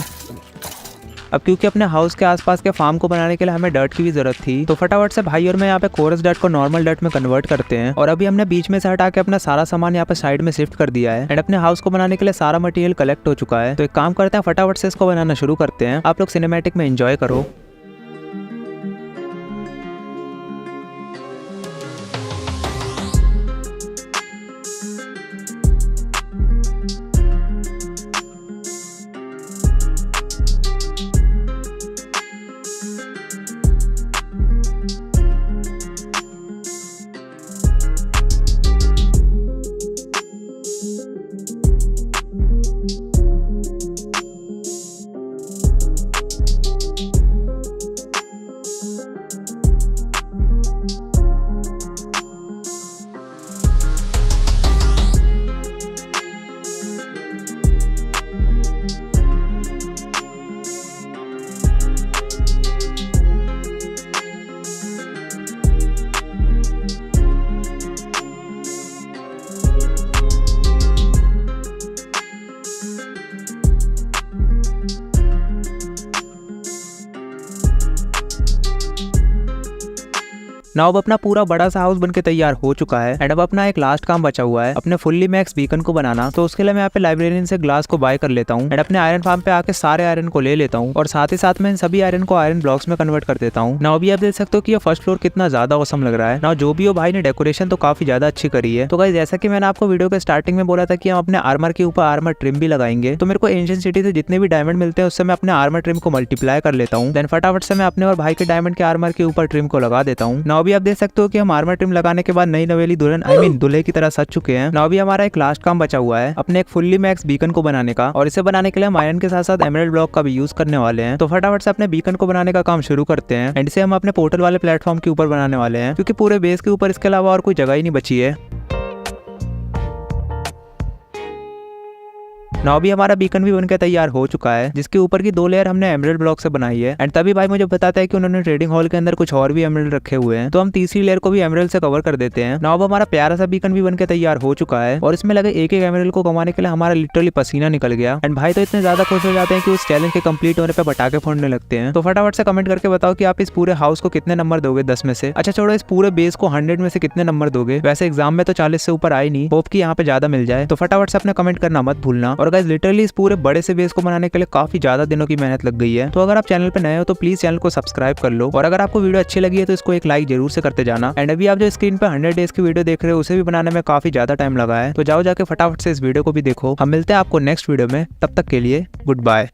अब क्योंकि अपने हाउस के आसपास के फार्म को बनाने के लिए हमें डर्ट की भी जरूरत थी तो फटाफट से भाई और मैं यहाँ पे कोरस डर्ट को नॉर्मल डर्ट में कन्वर्ट करते हैं। और अभी हमने बीच में से हटा के अपना सारा सामान यहाँ पे साइड में शिफ्ट कर दिया है एंड अपने हाउस को बनाने के लिए सारा मटेरियल कलेक्ट हो चुका है। तो एक काम करते हैं फटाफट से इसको बनाना शुरू करते हैं। आप लोग सिनेमैटिक में एंजॉय करो। ना अब अपना पूरा बड़ा सा हाउस बनके तैयार हो चुका है एंड अब अपना एक लास्ट काम बचा हुआ है अपने फुल्ली मैक्स बीकन को बनाना। तो उसके लिए मैं यहाँ पे लाइब्रेरियन से ग्लास को बाय कर लेता हूँ एंड अपने आयरन फार्म पे आके सारे आयरन को ले लेता हूँ और साथ ही साथ में इन सभी आयरन को आयरन ब्लॉक्स में कन्वर्ट कर देता हूँ। ना अभी आप देख सकते हो कि ये फर्स्ट फ्लोर कितना ज्यादा औसम लग रहा है। ना जो भी हो भाई ने डेकोरेशन तो काफी ज्यादा अच्छी करी है। तो गाइस जैसा कि मैंने आपको वीडियो के स्टार्टिंग में बोला था कि हम अपने आर्मर के ऊपर आर्मर ट्रिम भी लगाएंगे, तो मेरे को एंशिएंट सिटी से जितने भी डायमंड मिलते हैं उससे मैं अपने आर्मर ट्रिम को मल्टीप्लाई कर लेता हूँ। देन फटाफट से मैं अपने और भाई के डायमंड के आर्मर के ऊपर ट्रिम को लगा देता हूँ। ना अभी आप देख सकते हो कि हम आर्मर ट्रिम लगाने के बाद नई नवेली दुल्हन आई मीन दूल्हे की तरह सज चुके हैं। ना अभी हमारा एक लास्ट काम बचा हुआ है अपने एक फुल्ली मैक्स बीकन को बनाने का, और इसे बनाने के लिए हम आयरन के साथ साथ एमराल्ड ब्लॉक का भी यूज करने वाले हैं। तो फटाफट से अपने बीकन को बनाने का काम शुरू करते हैं एंड इसे हम अपने पोर्टल वाले प्लेटफॉर्म के ऊपर बनाने वाले हैं, क्योंकि पूरे बेस के ऊपर इसके अलावा और कोई जगह ही नहीं बची है। ना अभी हमारा बीकन भी बनकर तैयार हो चुका है, जिसके ऊपर की 2 लेयर हमने एमराल्ड ब्लॉक से बनाई है। एंड तभी भाई मुझे बताता है कि उन्होंने ट्रेडिंग हॉल के अंदर कुछ और भी एमराल्ड रखे हुए हैं, तो हम तीसरी लेयर को भी एमराल्ड से कवर कर देते हैं। ना अब हमारा प्यारा सा बीकन भी बनकर तैयार हो चुका है और इसमें लगे एक एक एमराल्ड को कमाने के लिए हमारा लिटरली पसीना निकल गया। एंड भाई तो इतने ज्यादा खुश हो जाते हैं कि उस चैलेंज के कंप्लीट होने पर पटाखे फोड़ने लगते हैं। तो फटाफट से कमेंट करके बताओ कि आप इस पूरे हाउस को कितने नंबर दोगे 10 में से। अच्छा छोड़ो, इस पूरे बेस को 100 में से कितने नंबर दोगे? वैसे एग्जाम में तो 40 से ऊपर आए नहीं, होप कि यहाँ पे ज्यादा मिल जाए। तो फटाफट से अपने कमेंट करना मत भूलना। और गाइस लिटरली इस पूरे बड़े से बेस को बनाने के लिए काफी ज्यादा दिनों की मेहनत लग गई है। तो अगर आप चैनल पे नए हो तो प्लीज चैनल को सब्सक्राइब कर लो, और अगर आपको वीडियो अच्छी लगी है तो इसको एक लाइक जरूर से करते जाना। एंड अभी आप जो स्क्रीन पे 100 डेज की वीडियो देख रहे हो उसे भी बनाने में काफी ज्यादा टाइम लगा है, तो जाओ जाके फटाफट से इस वीडियो को भी देखो। हम मिलते हैं आपको नेक्स्ट वीडियो में, तब तक के लिए गुड बाय।